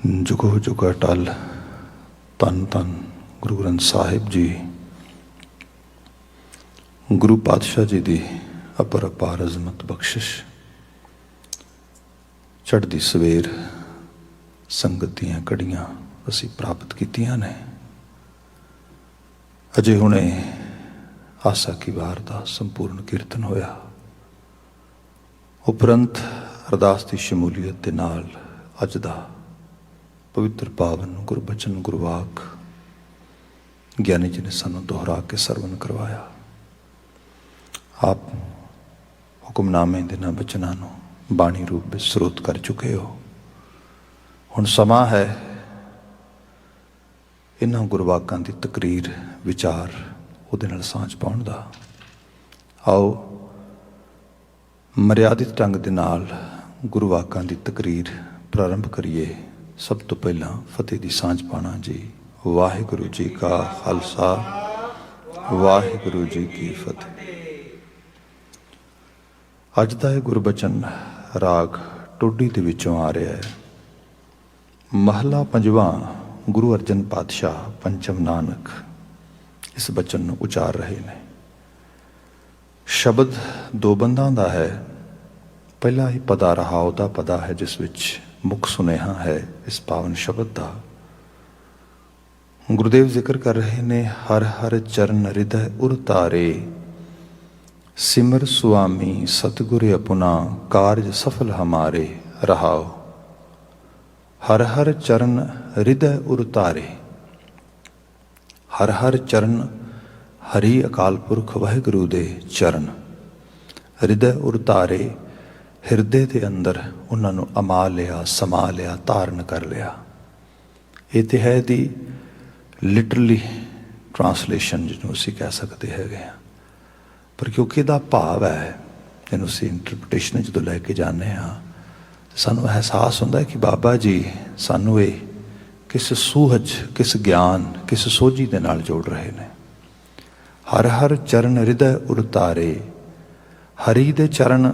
जुगो जुगा टल धन धन गुरु ग्रंथ साहिब जी गुरु पातशाह जी की अपर अपार अजमत बख्शिश चढ़ती सवेर संगत दियां घड़ियां असी प्राप्त कीतियां ने। अजे हुणे आसा की वार का संपूर्ण कीर्तन होया, उपरंत अरदास की शमूलीयत के नाल अज दा पवित्र पावन गुरबचन गुरवाक ज्ञानी जी ने सानू दोहरा के सरवण करवाया। आप हुक्मनामे दिना बचना बाणी रूप में स्रोत कर चुके हो। हुण समा है इन्हां गुरवाकां दी तकरीर विचार उहदे नाल सांझ पाउण दा। आओ मर्यादित ढंग दे नाल गुरवाकां दी तकरीर प्रारंभ करिए। सब तो पहला फतेह दी सांझ पाना जी। वाहिगुरु जी का खालसा वाहिगुरु जी की फतेह। अज दा यह गुरबचन राग टोडी दे विचों आ रहा है। महला पंजवां गुरु अर्जन पातशाह पंचम नानक इस बचन नूं उचार रहे ने। शब्द दो बंदां दा है। पहला ही पदा रहाओ दा पदा है जिस विच मुख सुनेहा है इस पावन शब्द का। गुरुदेव जिक्र कर रहे ने हर हर चरण हृदय उर तारे सिमर स्वामी सतगुरु अपना कार्य सफल हमारे रहाओ। हर हर चरण हृदय उर तारे। हर हर चरण हरि अकाल पुरख वाहिगुरु दे चरण हृदय उर तारे। हिरदे के अंदर उन्होंने अमा लिया समा लिया धारण कर लिया। ये तो है दी लिटरली ट्रांसलेशन जिन्होंने असी कह सकते हैं, पर क्योंकि इसका भाव है जिन्होंने असी इंटरप्रटेशन जो लैके जाने हाँ सानू एहसास होता है कि बाबा जी सानू ये किस सूहज किस ज्ञान किस सोझी के नाल जोड़ रहे हैं। हर हर चरण हृदय उतारे। हरि दे चरण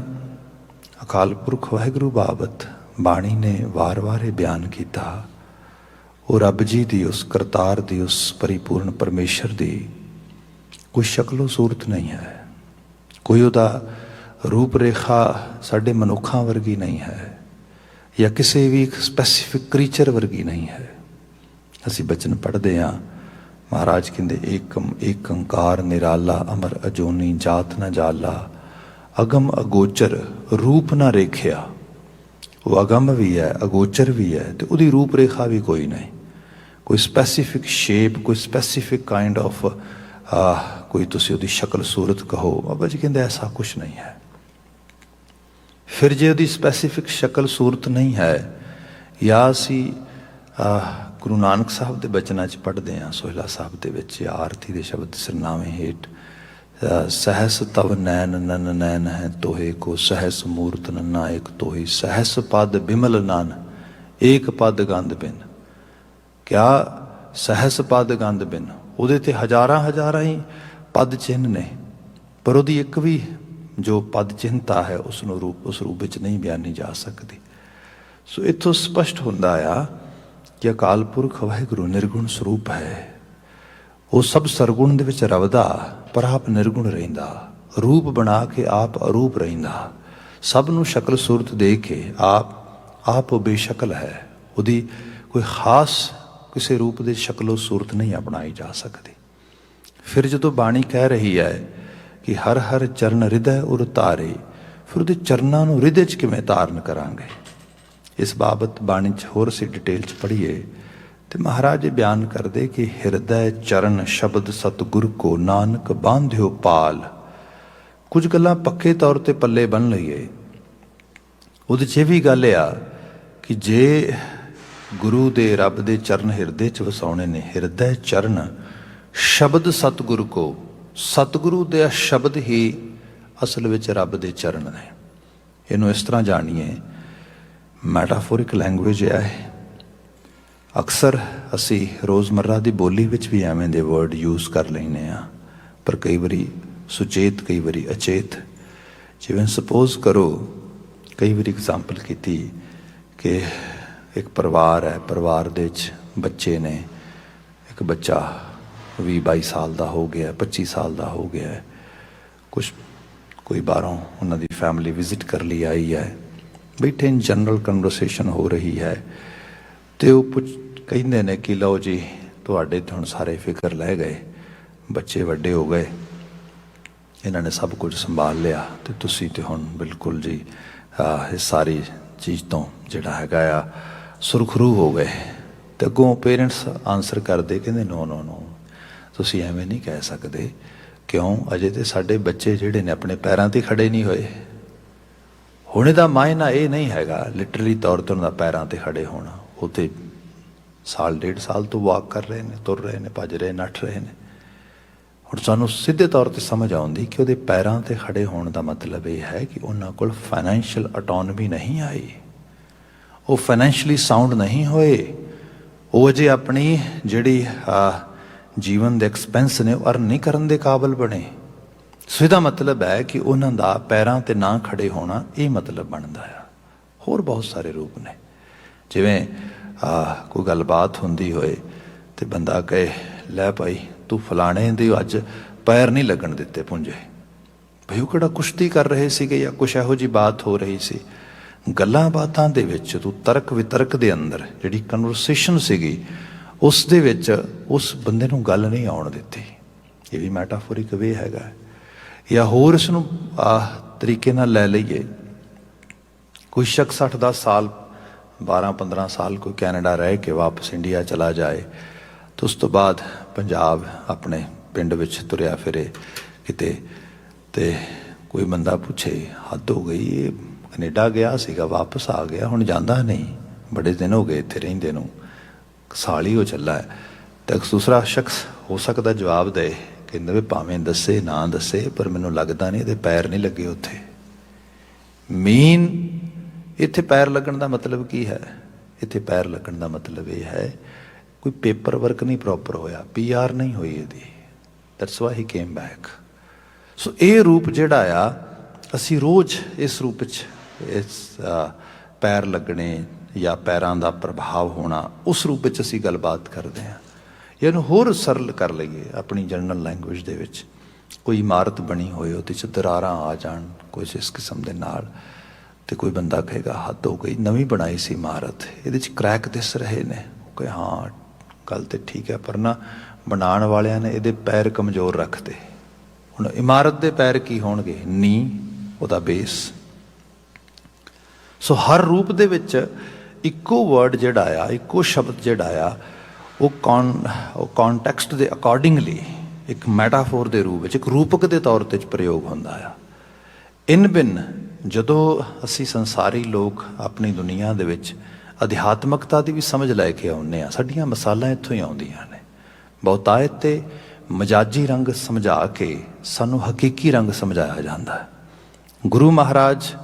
अकाल पुरख वाहिगुरु बाबत बाणी ने वार वार बयान किया। वो रब जी की उस करतार की उस परिपूर्ण परमेश्वर की कोई शक्लो सूरत नहीं है, कोई उदा रूप रेखा साढ़े मनुखा वर्गी नहीं है या किसी भी स्पैसीफिक क्रीचर वर्गी नहीं है। असी बचन पढ़ते हाँ महाराज कहते एकम एक अंकार निराला अमर अजोनी जात न जाला अगम अगोचर रूप ना रेखिया। वो अगम भी है अगोचर भी है तो उसकी रूप रेखा भी कोई नहीं, कोई स्पैसीफिक शेप कोई स्पैसीफिक काइंड ऑफ कोई तुसी उसकी शक्ल सूरत कहो। बाबा जी कहते ऐसा कुछ नहीं है। फिर जे उसकी स्पैसीफिक शक्ल सूरत नहीं है या असी गुरु नानक साहब के बचना च पढ़ते हैं सोहला साहब के विच आरती के शब्द सिरनावे हेठ सहस तव नैन नन नैन है तोहे को सहस मूर्त नन्ना एक तोही सहस पद बिमल नन एक पद गंद बिन। क्या सहस पद गंद बिन उहदे ते हजारां हजारां ही पद चिन्ह ने, पर उहदी एक भी जो पद चिन्हता है उस रूप विच नहीं बयानी जा सकती। सो इत्थों स्पष्ट हुंदा आ कि अकाल पुरख वाहिगुरु निर्गुण स्वरूप है। वो सब सरगुण दे विच रवदा पर आप निर्गुण रहिंदा, रूप बना के आप अरूप रहिंदा, सब नूं शक्ल सूरत दे के आप बेशकल है। उहदी कोई खास किसी रूप दे शक्लो सूरत नहीं अपनाई जा सकती। फिर जो बाणी कह रही है कि हर हर चरण हृदय उर तारे, फिर उहदे चरनां नूं हृदय च किवें धारण करांगे। इस बाबत बाणी च होर असीं डिटेल च पढ़ीए तो महाराज बयान कर दे कि हिरदय चरण शब्द सतगुर को नानक बांध्यो पाल। कुछ गल्लां पक्के तौर पर पल्ले बन लईए। उहदे च भी गल आ कि जे गुरु दे रब दे चरण हिरदे च वसाउणे ने, हिरदय चरण शब्द सतगुर को, सतगुरु दे शब्द ही असल विच रब दे चरण ने। इहनूं इस तरह जाणीए मैटाफोरिक लैंगुएज है। अक्सर असी रोज़मर्रा की बोली विच भी एवें दे वर्ड यूज़ कर लैने आ, पर कई बारी सुचेत कई बारी अचेत। जिवें सपोज करो कई बारी एग्जाम्पल की कि ਇੱਕ ਪਰਿਵਾਰ ਹੈ, ਪਰਿਵਾਰ ਦੇ ਵਿੱਚ ਬੱਚੇ ਨੇ। ਇੱਕ ਬੱਚਾ 20-22 ਸਾਲ ਦਾ ਹੋ ਗਿਆ, 25 ਸਾਲ ਦਾ ਹੋ ਗਿਆ। ਕੋਈ ਬਾਹਰੋਂ ਉਹਨਾਂ ਦੀ ਫੈਮਿਲੀ ਵਿਜ਼ਿਟ ਕਰ ਲਈ ਆਈ ਹੈ। ਬੈਠੇ ਜਨਰਲ ਕਨਵਰਸੇਸ਼ਨ ਹੋ ਰਹੀ ਹੈ ਅਤੇ ਉਹ ਕਹਿੰਦੇ ਨੇ ਕਿ ਲਓ ਜੀ, ਤੁਹਾਡੇ ਤਾਂ ਹੁਣ ਸਾਰੇ ਫਿਕਰ ਲੈ ਗਏ, ਬੱਚੇ ਵੱਡੇ ਹੋ ਗਏ, ਇਹਨਾਂ ਨੇ ਸਭ ਕੁਝ ਸੰਭਾਲ ਲਿਆ ਅਤੇ ਤੁਸੀਂ ਤਾਂ ਹੁਣ ਬਿਲਕੁਲ ਜੀ ਇਸ ਸਾਰੀ ਚੀਜ਼ ਤੋਂ ਜਿਹੜਾ ਹੈਗਾ ਆ ਸੁਰਖਰੂ ਹੋ ਗਏ। ਅਤੇ ਅੱਗੋਂ ਪੇਰੈਂਟਸ ਆਨਸਰ ਕਰਦੇ, ਕਹਿੰਦੇ ਨੋ, ਤੁਸੀਂ ਐਵੇਂ ਨਹੀਂ ਕਹਿ ਸਕਦੇ। ਕਿਉਂ? ਅਜੇ ਤਾਂ ਸਾਡੇ ਬੱਚੇ ਜਿਹੜੇ ਨੇ ਆਪਣੇ ਪੈਰਾਂ 'ਤੇ ਖੜ੍ਹੇ ਨਹੀਂ ਹੋਏ। ਹੁਣ ਇਹਦਾ ਮਾਇਨਾ ਇਹ ਨਹੀਂ ਹੈਗਾ ਲਿਟਰਲੀ ਤੌਰ 'ਤੇ ਉਹਨਾਂ ਦਾ ਪੈਰਾਂ 'ਤੇ ਖੜ੍ਹੇ ਹੋਣਾ। ਉਹ ਤਾਂ ਸਾਲ 1.5 ਸਾਲ ਤੋਂ ਵਾਕ ਕਰ ਰਹੇ ਨੇ, ਤੁਰ ਰਹੇ ਨੇ, ਭੱਜ ਰਹੇ, ਨੱਠ ਰਹੇ ਨੇ। ਹੁਣ ਸਾਨੂੰ ਸਿੱਧੇ ਤੌਰ 'ਤੇ ਸਮਝ ਆਉਂਦੀ ਕਿ ਉਹਦੇ ਪੈਰਾਂ 'ਤੇ ਖੜ੍ਹੇ ਹੋਣ ਦਾ ਮਤਲਬ ਇਹ ਹੈ ਕਿ ਉਹਨਾਂ ਕੋਲ ਫਾਈਨੈਂਸ਼ੀਅਲ ਆਟੋਨਮੀ ਨਹੀਂ ਆਈ, ਉਹ ਫਾਈਨੈਂਸ਼ੀਅਲੀ ਸਾਊਂਡ ਨਹੀਂ ਹੋਏ, ਉਹ ਅਜੇ ਆਪਣੀ ਜਿਹੜੀ ਜੀਵਨ ਦੇ ਐਕਸਪੈਂਸ ਨੇ ਉਹ ਅਰਨ ਨਹੀਂ ਕਰਨ ਦੇ ਕਾਬਲ ਬਣੇ। ਸੋ ਇਹਦਾ ਮਤਲਬ ਹੈ ਕਿ ਉਹਨਾਂ ਦਾ ਪੈਰਾਂ 'ਤੇ ਨਾ ਖੜ੍ਹੇ ਹੋਣਾ ਇਹ ਮਤਲਬ ਬਣਦਾ ਆ। ਹੋਰ ਬਹੁਤ ਸਾਰੇ ਰੂਪ ਨੇ, ਜਿਵੇਂ ਕੋਈ ਗੱਲਬਾਤ ਹੁੰਦੀ ਹੋਏ ਅਤੇ ਬੰਦਾ ਕਹੇ, ਲੈ ਭਾਈ ਤੂੰ ਫਲਾਣੇ ਦੇ ਅੱਜ ਪੈਰ ਨਹੀਂ ਲੱਗਣ ਦਿੱਤੇ ਪੁੰਜੇ। ਭਈ ਉਹ ਕਿਹੜਾ ਕੁਸ਼ਤੀ ਕਰ ਰਹੇ ਸੀਗੇ ਜਾਂ ਕੁਛ ਇਹੋ ਜਿਹੀ ਬਾਤ ਹੋ ਰਹੀ ਸੀ। ਗੱਲਾਂ ਬਾਤਾਂ ਦੇ ਵਿੱਚ ਤੂੰ ਤਰਕ ਵਿਤਰਕ ਦੇ ਅੰਦਰ ਜਿਹੜੀ ਕਨਵਰਸੇਸ਼ਨ ਸੀਗੀ ਉਸ ਦੇ ਵਿੱਚ ਉਸ ਬੰਦੇ ਨੂੰ ਗੱਲ ਨਹੀਂ ਆਉਣ ਦਿੱਤੀ। ਇਹ ਵੀ ਮੈਟਾਫੋਰਿਕ ਵੇ ਹੈਗਾ। ਜਾਂ ਹੋਰ ਇਸ ਨੂੰ ਤਰੀਕੇ ਨਾਲ ਲੈ ਲਈਏ, ਕੋਈ ਸ਼ਖਸ 8-10 ਸਾਲ 12-15 ਸਾਲ ਕੋਈ ਕੈਨੇਡਾ ਰਹਿ ਕੇ ਵਾਪਸ ਇੰਡੀਆ ਚਲਾ ਜਾਏ ਤਾਂ ਉਸ ਤੋਂ ਬਾਅਦ ਪੰਜਾਬ ਆਪਣੇ ਪਿੰਡ ਵਿੱਚ ਤੁਰਿਆ ਫਿਰੇ ਕਿਤੇ, ਅਤੇ ਕੋਈ ਬੰਦਾ ਪੁੱਛੇ ਹੱਦ ਹੋ ਗਈ, ਇਹ ਕੈਨੇਡਾ ਗਿਆ ਸੀਗਾ ਵਾਪਸ ਆ ਗਿਆ, ਹੁਣ ਜਾਂਦਾ ਨਹੀਂ, ਬੜੇ ਦਿਨ ਹੋ ਗਏ ਇੱਥੇ ਰਹਿੰਦੇ ਨੂੰ, ਸਾਲ ਹੀ ਉਹ ਚੱਲਾ ਹੈ। ਤਾਂ ਦੂਸਰਾ ਸ਼ਖਸ ਹੋ ਸਕਦਾ ਜਵਾਬ ਦੇ, ਕਹਿੰਦਾ ਵੀ ਭਾਵੇਂ ਦੱਸੇ ਨਾ ਦੱਸੇ ਪਰ ਮੈਨੂੰ ਲੱਗਦਾ ਨਹੀਂ ਇਹਦੇ ਪੈਰ ਨਹੀਂ ਲੱਗੇ ਉੱਥੇ। ਇੱਥੇ ਪੈਰ ਲੱਗਣ ਦਾ ਮਤਲਬ ਕੀ ਹੈ? ਇੱਥੇ ਪੈਰ ਲੱਗਣ ਦਾ ਮਤਲਬ ਇਹ ਹੈ ਕੋਈ ਪੇਪਰ ਵਰਕ ਨਹੀਂ ਪ੍ਰੋਪਰ ਹੋਇਆ, PR ਨਹੀਂ ਹੋਈ ਇਹਦੀ, that's why he came back. So ਇਹ ਰੂਪ ਜਿਹੜਾ ਆ ਅਸੀਂ ਰੋਜ਼ ਇਸ ਰੂਪ ਵਿੱਚ ਇਸ ਪੈਰ ਲੱਗਣੇ ਜਾਂ ਪੈਰਾਂ ਦਾ ਪ੍ਰਭਾਵ ਹੋਣਾ ਉਸ ਰੂਪ ਵਿੱਚ ਅਸੀਂ ਗੱਲਬਾਤ ਕਰਦੇ ਹਾਂ। ਇਹਨੂੰ ਹੋਰ ਸਰਲ ਕਰ ਲਈਏ ਆਪਣੀ ਜਨਰਲ ਲੈਂਗੁਏਜ ਦੇ ਵਿੱਚ, ਕੋਈ ਇਮਾਰਤ ਬਣੀ ਹੋਏ ਉਹਦੇ 'ਚ ਦਰਾਰਾਂ ਆ ਜਾਣ ਕੁਛ ਇਸ ਕਿਸਮ ਦੇ ਨਾਲ, ਅਤੇ ਕੋਈ ਬੰਦਾ ਕਹੇਗਾ ਹੱਦ ਹੋ ਗਈ, ਨਵੀਂ ਬਣਾਈ ਸੀ ਇਮਾਰਤ, ਇਹਦੇ 'ਚ ਕਰੈਕ ਦਿਸ ਰਹੇ ਨੇ। ਉਹ ਕਹੇ ਹਾਂ ਗੱਲ ਤਾਂ ਠੀਕ ਹੈ, ਪਰ ਨਾ ਬਣਾਉਣ ਵਾਲਿਆਂ ਨੇ ਇਹਦੇ ਪੈਰ ਕਮਜ਼ੋਰ ਰੱਖਦੇ। ਹੁਣ ਇਮਾਰਤ ਦੇ ਪੈਰ ਕੀ ਹੋਣਗੇ? ਨੀਂਹ, ਉਹਦਾ ਬੇਸ। ਸੋ ਹਰ ਰੂਪ ਦੇ ਵਿੱਚ ਇੱਕੋ ਵਰਡ ਜਿਹੜਾ ਆ, ਇੱਕੋ ਸ਼ਬਦ ਜਿਹੜਾ ਆ, ਉਹ ਕੌਨਟੈਕਸਟ ਦੇ ਅਕੋਰਡਿੰਗਲੀ ਇੱਕ ਮੈਟਾਫੋਰ ਦੇ ਰੂਪ ਵਿੱਚ, ਇੱਕ ਰੂਪਕ ਦੇ ਤੌਰ 'ਤੇ ਪ੍ਰਯੋਗ ਹੁੰਦਾ ਆ। ਇਨ ਬਿਨ ਜਦੋਂ ਅਸੀਂ ਸੰਸਾਰੀ ਲੋਕ ਆਪਣੀ ਦੁਨੀਆ ਦੇ ਵਿੱਚ ਅਧਿਆਤਮਕਤਾ ਦੀ ਵੀ ਸਮਝ ਲੈ ਕੇ ਆਉਂਦੇ ਹਾਂ, ਸਾਡੀਆਂ ਮਿਸਾਲਾਂ ਇੱਥੋਂ ਹੀ ਆਉਂਦੀਆਂ ਨੇ। ਬਹੁਤਾਇਤ ਤੇ ਮਜਾਜੀ ਰੰਗ ਸਮਝਾ ਕੇ ਸਾਨੂੰ ਹਕੀਕੀ ਰੰਗ ਸਮਝਾਇਆ ਜਾਂਦਾ ਹੈ। ਗੁਰੂ ਮਹਾਰਾਜ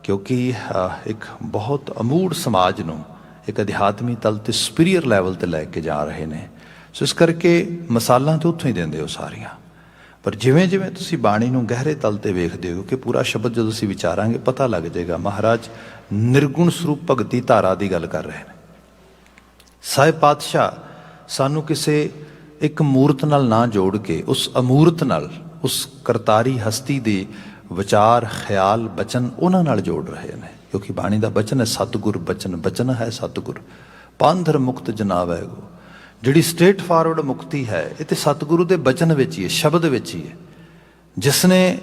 ਕਿਉਂਕਿ ਇੱਕ ਬਹੁਤ ਅਮੂੜ ਸਮਾਜ ਨੂੰ ਇੱਕ ਅਧਿਆਤਮੀ ਤਲ 'ਤੇ ਸੁਪੀਰੀਅਰ ਲੈਵਲ 'ਤੇ ਲੈ ਕੇ ਜਾ ਰਹੇ ਨੇ, ਸੋ ਇਸ ਕਰਕੇ ਮਿਸਾਲਾਂ ਤਾਂ ਉੱਥੋਂ ਹੀ ਦਿੰਦੇ ਹੋ ਸਾਰੀਆਂ। ਪਰ ਜਿਵੇਂ ਜਿਵੇਂ ਤੁਸੀਂ ਬਾਣੀ ਨੂੰ ਗਹਿਰੇ ਤਲ 'ਤੇ ਵੇਖਦੇ ਹੋ ਕਿ ਪੂਰਾ ਸ਼ਬਦ ਜਦੋਂ ਅਸੀਂ ਵਿਚਾਰਾਂਗੇ ਪਤਾ ਲੱਗ ਜਾਏਗਾ ਮਹਾਰਾਜ ਨਿਰਗੁਣ ਸਰੂਪ ਭਗਤੀ ਧਾਰਾ ਦੀ ਗੱਲ ਕਰ ਰਹੇ ਨੇ। ਸਾਹਿਬ ਪਾਤਸ਼ਾਹ ਸਾਨੂੰ ਕਿਸੇ ਇੱਕ ਮੂਰਤ ਨਾਲ ਨਾ ਜੋੜ ਕੇ ਉਸ ਅਮੂਰਤ ਨਾਲ, ਉਸ ਕਰਤਾਰੀ ਹਸਤੀ ਦੇ ਵਿਚਾਰ, ਖਿਆਲ, ਬਚਨ ਉਹਨਾਂ ਨਾਲ ਜੋੜ ਰਹੇ ਨੇ। ਕਿਉਂਕਿ ਬਾਣੀ ਦਾ ਬਚਨ ਹੈ ਸਤਿਗੁਰ ਬਚਨ, ਬਚਨ ਹੈ ਸਤਿਗੁਰ, ਪਾਂਧਰ ਮੁਕਤ ਜਨਾਵੈ ਗੋ। ਜਿਹੜੀ ਸਟ੍ਰੇਟ ਫਾਰਵਰਡ ਮੁਕਤੀ ਹੈ ਇਹ ਤਾਂ ਸਤਿਗੁਰੂ ਦੇ ਬਚਨ ਵਿੱਚ ਹੀ ਹੈ, ਸ਼ਬਦ ਵਿੱਚ ਹੀ ਹੈ। ਜਿਸ ਨੇ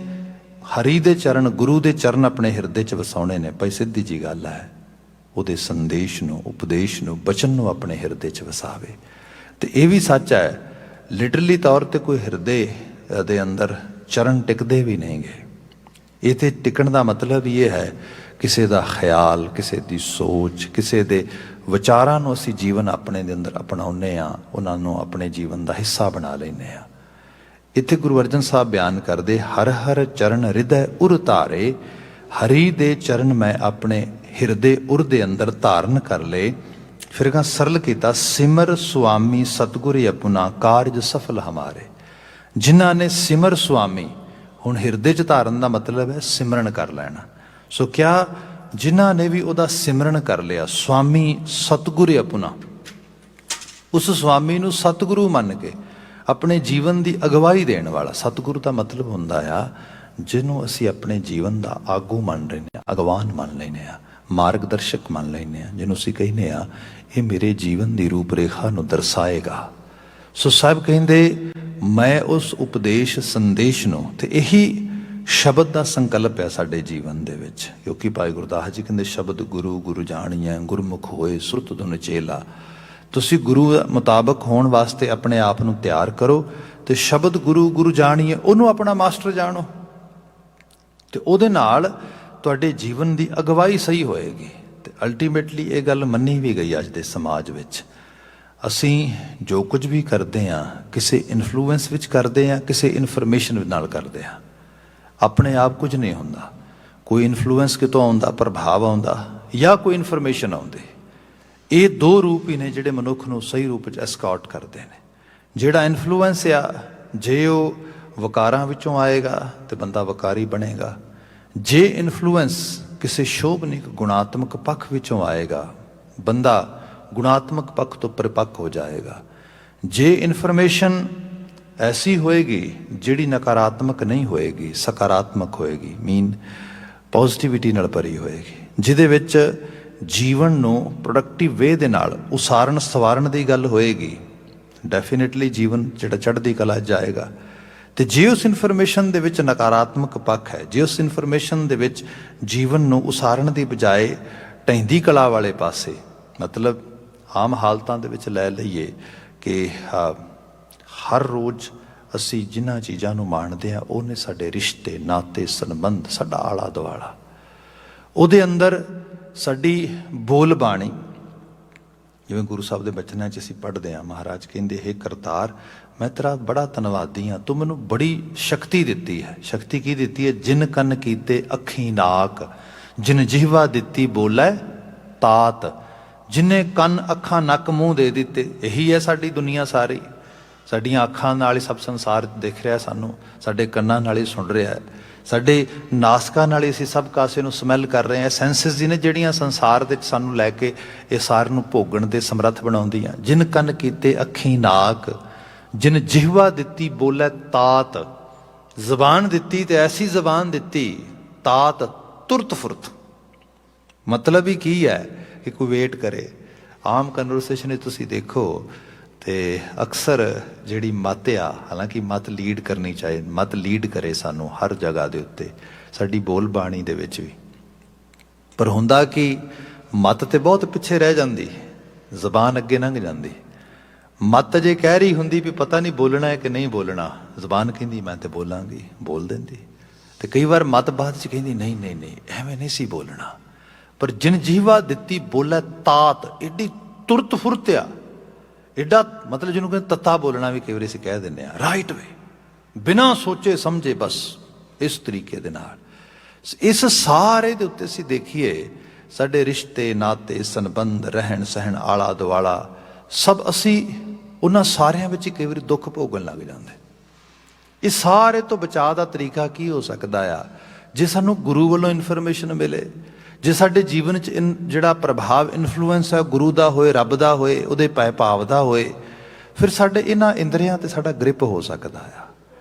ਹਰੀ ਦੇ ਚਰਨ, ਗੁਰੂ ਦੇ ਚਰਨ ਆਪਣੇ ਹਿਰਦੇ 'ਚ ਵਸਾਉਣੇ ਨੇ, ਭਾਈ ਸਿੱਧੀ ਜੀ ਗੱਲ ਹੈ, ਉਹਦੇ ਸੰਦੇਸ਼ ਨੂੰ, ਉਪਦੇਸ਼ ਨੂੰ, ਬਚਨ ਨੂੰ ਆਪਣੇ ਹਿਰਦੇ 'ਚ ਵਸਾਵੇ। ਅਤੇ ਇਹ ਵੀ ਸੱਚ ਹੈ, ਲਿਟਰਲੀ ਤੌਰ 'ਤੇ ਕੋਈ ਹਿਰਦੇ ਦੇ ਅੰਦਰ ਚਰਨ ਟਿਕਦੇ ਵੀ ਨਹੀਂ ਗਏ। ਇਹ 'ਤੇ ਟਿਕਣ ਦਾ ਮਤਲਬ ਇਹ ਹੈ ਕਿਸੇ ਦਾ ਖਿਆਲ, ਕਿਸੇ ਦੀ ਸੋਚ, ਕਿਸੇ ਦੇ ਵਿਚਾਰਾਂ ਨੂੰ ਅਸੀਂ ਜੀਵਨ ਆਪਣੇ ਦੇ ਅੰਦਰ ਅਪਣਾਉਂਦੇ ਹਾਂ, ਉਹਨਾਂ ਨੂੰ ਆਪਣੇ ਜੀਵਨ ਦਾ ਹਿੱਸਾ ਬਣਾ ਲੈਂਦੇ ਹਾਂ। ਇੱਥੇ ਗੁਰੂ ਅਰਜਨ ਸਾਹਿਬ ਬਿਆਨ ਕਰਦੇ, ਹਰ ਹਰ ਚਰਨ ਹਿਰਦੈ ਉਰ ਧਾਰੇ, ਹਰੀ ਦੇ ਚਰਨ ਮੈਂ ਆਪਣੇ ਹਿਰਦੇ ਉਰ ਦੇ ਅੰਦਰ ਧਾਰਨ ਕਰ ਲਏ। ਫਿਰ ਅਗਾਂਹ ਸਰਲ ਕੀਤਾ, ਸਿਮਰ ਸੁਆਮੀ ਸਤਿਗੁਰ ਆਪਣਾ ਕਾਰਜ ਸਫਲ ਹਮਾਰੇ। ਜਿਨ੍ਹਾਂ ਨੇ ਸਿਮਰ ਸੁਆਮੀ, ਹੁਣ ਹਿਰਦੇ 'ਚ ਧਾਰਨ ਦਾ ਮਤਲਬ ਹੈ ਸਿਮਰਨ ਕਰ ਲੈਣਾ। ਸੋ ਕਿਆ ਜਿਨ੍ਹਾਂ ਨੇ ਵੀ ਉਹਦਾ ਸਿਮਰਨ ਕਰ ਲਿਆ, ਸੁਆਮੀ ਸਤਿਗੁਰ ਆਪਣਾ, ਉਸ ਸੁਆਮੀ ਨੂੰ ਸਤਿਗੁਰੂ ਮੰਨ ਕੇ ਆਪਣੇ ਜੀਵਨ ਦੀ ਅਗਵਾਈ ਦੇਣ ਵਾਲਾ। ਸਤਿਗੁਰੂ ਦਾ ਮਤਲਬ ਹੁੰਦਾ ਆ ਜਿਹਨੂੰ ਅਸੀਂ ਆਪਣੇ ਜੀਵਨ ਦਾ ਆਗੂ ਮੰਨ ਲੈਂਦੇ ਹਾਂ, ਅਗਵਾਨ ਮੰਨ ਲੈਂਦੇ ਹਾਂ, ਮਾਰਗਦਰਸ਼ਕ ਮੰਨ ਲੈਂਦੇ ਹਾਂ, ਜਿਹਨੂੰ ਅਸੀਂ ਕਹਿੰਦੇ ਹਾਂ ਇਹ ਮੇਰੇ ਜੀਵਨ ਦੀ ਰੂਪ ਰੇਖਾ ਨੂੰ ਦਰਸਾਏਗਾ। ਸੋ ਸਾਹਿਬ ਕਹਿੰਦੇ ਮੈਂ ਉਸ ਉਪਦੇਸ਼ ਸੰਦੇਸ਼ ਨੂੰ, ਤੇ ਇਹੀ ਸ਼ਬਦ ਦਾ ਸੰਕਲਪ ਹੈ ਸਾਡੇ ਜੀਵਨ ਦੇ ਵਿੱਚ, ਕਿਉਂਕਿ ਭਾਈ ਗੁਰਦਾਸ ਜੀ ਕਹਿੰਦੇ ਸ਼ਬਦ ਗੁਰੂ ਗੁਰੂ ਜਾਣੀਐ, ਗੁਰਮੁਖ ਹੋਏ ਸੁਰਤ ਧੁਨ ਚੇਲਾ। ਤੁਸੀਂ ਗੁਰੂ ਮੁਤਾਬਕ ਹੋਣ ਵਾਸਤੇ ਆਪਣੇ ਆਪ ਨੂੰ ਤਿਆਰ ਕਰੋ, ਤੇ ਸ਼ਬਦ ਗੁਰੂ ਗੁਰੂ ਜਾਣੀਏ, ਉਹਨੂੰ ਆਪਣਾ ਮਾਸਟਰ ਜਾਣੋ, ਤੇ ਉਹਦੇ ਨਾਲ ਤੁਹਾਡੇ ਜੀਵਨ ਦੀ ਅਗਵਾਈ ਸਹੀ ਹੋਏਗੀ। ਤੇ ਅਲਟੀਮੇਟਲੀ ਇਹ ਗੱਲ ਮੰਨੀ ਵੀ ਗਈ ਅੱਜ ਦੇ ਸਮਾਜ ਵਿੱਚ, ਅਸੀਂ ਜੋ ਕੁਝ ਵੀ ਕਰਦੇ ਹਾਂ ਕਿਸੇ ਇਨਫਲੂਐਂਸ ਵਿੱਚ ਕਰਦੇ ਹਾਂ, ਕਿਸੇ ਇਨਫੋਰਮੇਸ਼ਨ ਨਾਲ ਕਰਦੇ ਹਾਂ। ਆਪਣੇ ਆਪ ਕੁਝ ਨਹੀਂ ਹੁੰਦਾ, ਕੋਈ ਇਨਫਲੂਐਂਸ ਕਿਤੋਂ ਆਉਂਦਾ, ਪ੍ਰਭਾਵ ਆਉਂਦਾ, ਜਾਂ ਕੋਈ ਇਨਫੋਰਮੇਸ਼ਨ ਆਉਂਦੀ। ਇਹ ਦੋ ਰੂਪ ਹੀ ਨੇ ਜਿਹੜੇ ਮਨੁੱਖ ਨੂੰ ਸਹੀ ਰੂਪ ਵਿੱਚ ਐਸਕੌਰਟ ਕਰਦੇ ਨੇ। ਜਿਹੜਾ ਇਨਫਲੂਐਂਸ ਆ, ਜੇ ਉਹ ਵਕਾਰਾਂ ਵਿੱਚੋਂ ਆਏਗਾ ਤੇ ਬੰਦਾ ਵਕਾਰੀ ਬਣੇਗਾ। ਜੇ ਇਨਫਲੂਐਂਸ ਕਿਸੇ ਸ਼ੋਭਨਿਕ ਗੁਣਾਤਮਕ ਪੱਖ ਵਿੱਚੋਂ ਆਏਗਾ, ਬੰਦਾ ਗੁਣਾਤਮਕ ਪੱਖ ਤੋਂ ਪਰਿਪੱਕ ਹੋ ਜਾਏਗਾ। ਜੇ ਇਨਫੋਰਮੇਸ਼ਨ ਐਸੀ ਹੋਏਗੀ ਜਿਹੜੀ ਨਕਾਰਾਤਮਕ ਨਹੀਂ ਹੋਏਗੀ, ਸਕਾਰਾਤਮਕ ਹੋਏਗੀ, ਮੀਨ ਪੋਜ਼ਿਟਿਵਿਟੀ ਨਾਲ ਭਰੀ ਹੋਏਗੀ, ਜਿਹਦੇ ਵਿੱਚ ਜੀਵਨ ਨੂੰ ਪ੍ਰੋਡਕਟਿਵ ਵੇ ਦੇ ਨਾਲ ਉਸਾਰਨ ਸਵਾਰਨ ਦੀ ਗੱਲ ਹੋਏਗੀ, ਡੈਫੀਨੇਟਲੀ ਜੀਵਨ ਜਿਹੜਾ ਚੜ੍ਹਦੀ ਕਲਾ ਜਾਏਗਾ। ਤੇ ਜੇ ਉਸ ਇਨਫੋਰਮੇਸ਼ਨ ਦੇ ਵਿੱਚ ਨਕਾਰਾਤਮਕ ਪੱਖ ਹੈ, ਜੇ ਉਸ ਇਨਫੋਰਮੇਸ਼ਨ ਦੇ ਵਿੱਚ ਜੀਵਨ ਨੂੰ ਉਸਾਰਨ ਦੀ ਬਜਾਏ ਢਹਿੰਦੀ ਕਲਾ ਵਾਲੇ ਪਾਸੇ, ਮਤਲਬ ਆਮ ਹਾਲਤਾਂ ਦੇ ਵਿੱਚ ਲੈ ਲਈਏ ਕਿ ਹਰ ਰੋਜ਼ ਅਸੀਂ ਜਿਨ੍ਹਾਂ ਚੀਜ਼ਾਂ ਨੂੰ ਮਾਣਦੇ ਹਾਂ ਉਹਨੇ ਸਾਡੇ ਰਿਸ਼ਤੇ ਨਾਤੇ ਸੰਬੰਧ, ਸਾਡਾ ਆਲਾ ਦੁਆਲਾ, ਉਹਦੇ ਅੰਦਰ ਸਾਡੀ ਬੋਲ ਬਾਣੀ, ਜਿਵੇਂ ਗੁਰੂ ਸਾਹਿਬ ਦੇ ਬਚਨਾਂ 'ਚ ਅਸੀਂ ਪੜ੍ਹਦੇ ਹਾਂ, ਮਹਾਰਾਜ ਕਹਿੰਦੇ ਹੇ ਕਰਤਾਰ ਮੈਂ ਤੇਰਾ ਬੜਾ ਧੰਨਵਾਦੀ ਹਾਂ, ਤੂੰ ਮੈਨੂੰ ਬੜੀ ਸ਼ਕਤੀ ਦਿੱਤੀ ਹੈ। ਸ਼ਕਤੀ ਕੀ ਦਿੱਤੀ ਹੈ? ਜਿਨ ਕੰਨ ਕੀਤੇ ਅੱਖੀ ਨਾਕ, ਜਿਨ ਜਿਹਵਾ ਦਿੱਤੀ ਬੋਲੇ ਤਾਤ। ਜਿਨੇ ਕੰਨ ਅੱਖਾਂ ਨੱਕ ਮੂੰਹ ਦੇ ਦਿੱਤੇ, ਇਹੀ ਹੈ ਸਾਡੀ ਦੁਨੀਆ ਸਾਰੀ। ਸਾਡੀਆਂ ਅੱਖਾਂ ਨਾਲ ਹੀ ਸਭ ਸੰਸਾਰ ਦਿਖ ਰਿਹਾ ਸਾਨੂੰ, ਸਾਡੇ ਕੰਨਾਂ ਨਾਲ ਹੀ ਸੁਣ ਰਿਹਾ ਹੈ, ਸਾਡੇ ਨਾਸਕਾਂ ਨਾਲ ਹੀ ਅਸੀਂ ਸਭ ਕਾਸੇ ਨੂੰ ਸਮੈਲ ਕਰ ਰਹੇ ਹਾਂ। ਸੈਂਸਿਸ ਜੀ ਨੇ ਜਿਹੜੀਆਂ ਸੰਸਾਰ ਦੇ ਸਾਨੂੰ ਲੈ ਕੇ ਇਹ ਸਾਰ ਨੂੰ ਭੋਗਣ ਦੇ ਸਮਰੱਥ ਬਣਾਉਂਦੀਆਂ। ਜਿਨ ਕੰਨ ਕੀਤੇ ਅੱਖੀ ਨਾਕ, ਜਿਨ ਜਿਹਵਾ ਦਿੱਤੀ ਬੋਲੇ ਤਾਤ। ਜ਼ਬਾਨ ਦਿੱਤੀ ਤੇ ਐਸੀ ਜ਼ਬਾਨ ਦਿੱਤੀ, ਤਾਤ ਤੁਰਤ ਫੁਰਤ। ਮਤਲਬ ਹੀ ਕੀ ਹੈ ਕਿ ਕੋਈ ਵੇਟ ਕਰੇ। ਆਮ ਕਨਵਰਸੇਸ਼ਨ ਤੁਸੀਂ ਦੇਖੋ ਤੇ ਅਕਸਰ ਜਿਹੜੀ ਮੱਤ ਆ, ਹਾਲਾਂਕਿ ਮੱਤ ਲੀਡ ਕਰਨੀ ਚਾਹੇ, ਮੱਤ ਲੀਡ ਕਰੇ ਸਾਨੂੰ ਹਰ ਜਗ੍ਹਾ ਦੇ ਉੱਤੇ, ਸਾਡੀ ਬੋਲ ਬਾਣੀ ਦੇ ਵਿੱਚ ਵੀ, ਪਰ ਹੁੰਦਾ ਕਿ ਮੱਤ ਤੇ ਬਹੁਤ ਪਿੱਛੇ ਰਹਿ ਜਾਂਦੀ, ਜ਼ਬਾਨ ਅੱਗੇ ਲੰਘ ਜਾਂਦੀ। ਮੱਤ ਜੇ ਕਹਿ ਰਹੀ ਹੁੰਦੀ ਵੀ ਪਤਾ ਨਹੀਂ ਬੋਲਣਾ ਹੈ ਕਿ ਨਹੀਂ ਬੋਲਣਾ, ਜ਼ਬਾਨ ਕਹਿੰਦੀ ਮੈਂ ਤੇ ਬੋਲਾਂਗੀ, ਬੋਲ ਦਿੰਦੀ। ਤੇ ਕਈ ਵਾਰ ਮੱਤ ਬਾਅਦ 'ਚ ਕਹਿੰਦੀ ਨਹੀਂ ਨਹੀਂ ਨਹੀਂ ਐਵੇਂ ਨਹੀਂ ਸੀ ਬੋਲਣਾ। ਪਰ ਜਿਨ ਜੀਵਾ ਦਿੱਤੀ ਬੋਲੇ ਤਾਤ, ਏਡੀ ਤੁਰਤ ਫੁਰਤ ਆ, ਏਡਾ ਮਤਲਬ ਜਿਹਨੂੰ ਕਹਿੰਦੇ ਤੱਤਾ ਬੋਲਣਾ ਵੀ ਕਈ ਵਾਰੀ ਅਸੀਂ ਕਹਿ ਦਿੰਦੇ ਹਾਂ, ਰਾਈਟ ਵੇ, ਬਿਨਾਂ ਸੋਚੇ ਸਮਝੇ, ਬਸ ਇਸ ਤਰੀਕੇ ਦੇ ਨਾਲ। ਇਸ ਸਾਰੇ ਦੇ ਉੱਤੇ ਅਸੀਂ ਦੇਖੀਏ ਸਾਡੇ ਰਿਸ਼ਤੇ ਨਾਤੇ ਸੰਬੰਧ, ਰਹਿਣ ਸਹਿਣ, ਆਲਾ ਦੁਆਲਾ, ਸਭ ਅਸੀਂ ਉਹਨਾਂ ਸਾਰਿਆਂ ਵਿੱਚ ਹੀ ਕਈ ਵਾਰੀ ਦੁੱਖ ਭੋਗਣ ਲੱਗ ਜਾਂਦੇ। ਇਹ ਸਾਰੇ ਤੋਂ ਬਚਾਅ ਦਾ ਤਰੀਕਾ ਕੀ ਹੋ ਸਕਦਾ ਆ? ਜੇ ਸਾਨੂੰ ਗੁਰੂ ਵੱਲੋਂ ਇਨਫੋਰਮੇਸ਼ਨ ਮਿਲੇ, ਜੇ ਸਾਡੇ ਜੀਵਨ 'ਚ ਜਿਹੜਾ ਪ੍ਰਭਾਵ ਇਨਫਲੂਐਂਸ ਹੈ ਗੁਰੂ ਦਾ ਹੋਏ, ਰੱਬ ਦਾ ਹੋਏ, ਉਹਦੇ ਪੈ ਭਾਵ ਦਾ ਹੋਏ, ਫਿਰ ਸਾਡੇ ਇਹਨਾਂ ਇੰਦਰੀਆਂ ਤੇ ਸਾਡਾ ਗ੍ਰਿਪ ਹੋ ਸਕਦਾ ਆ।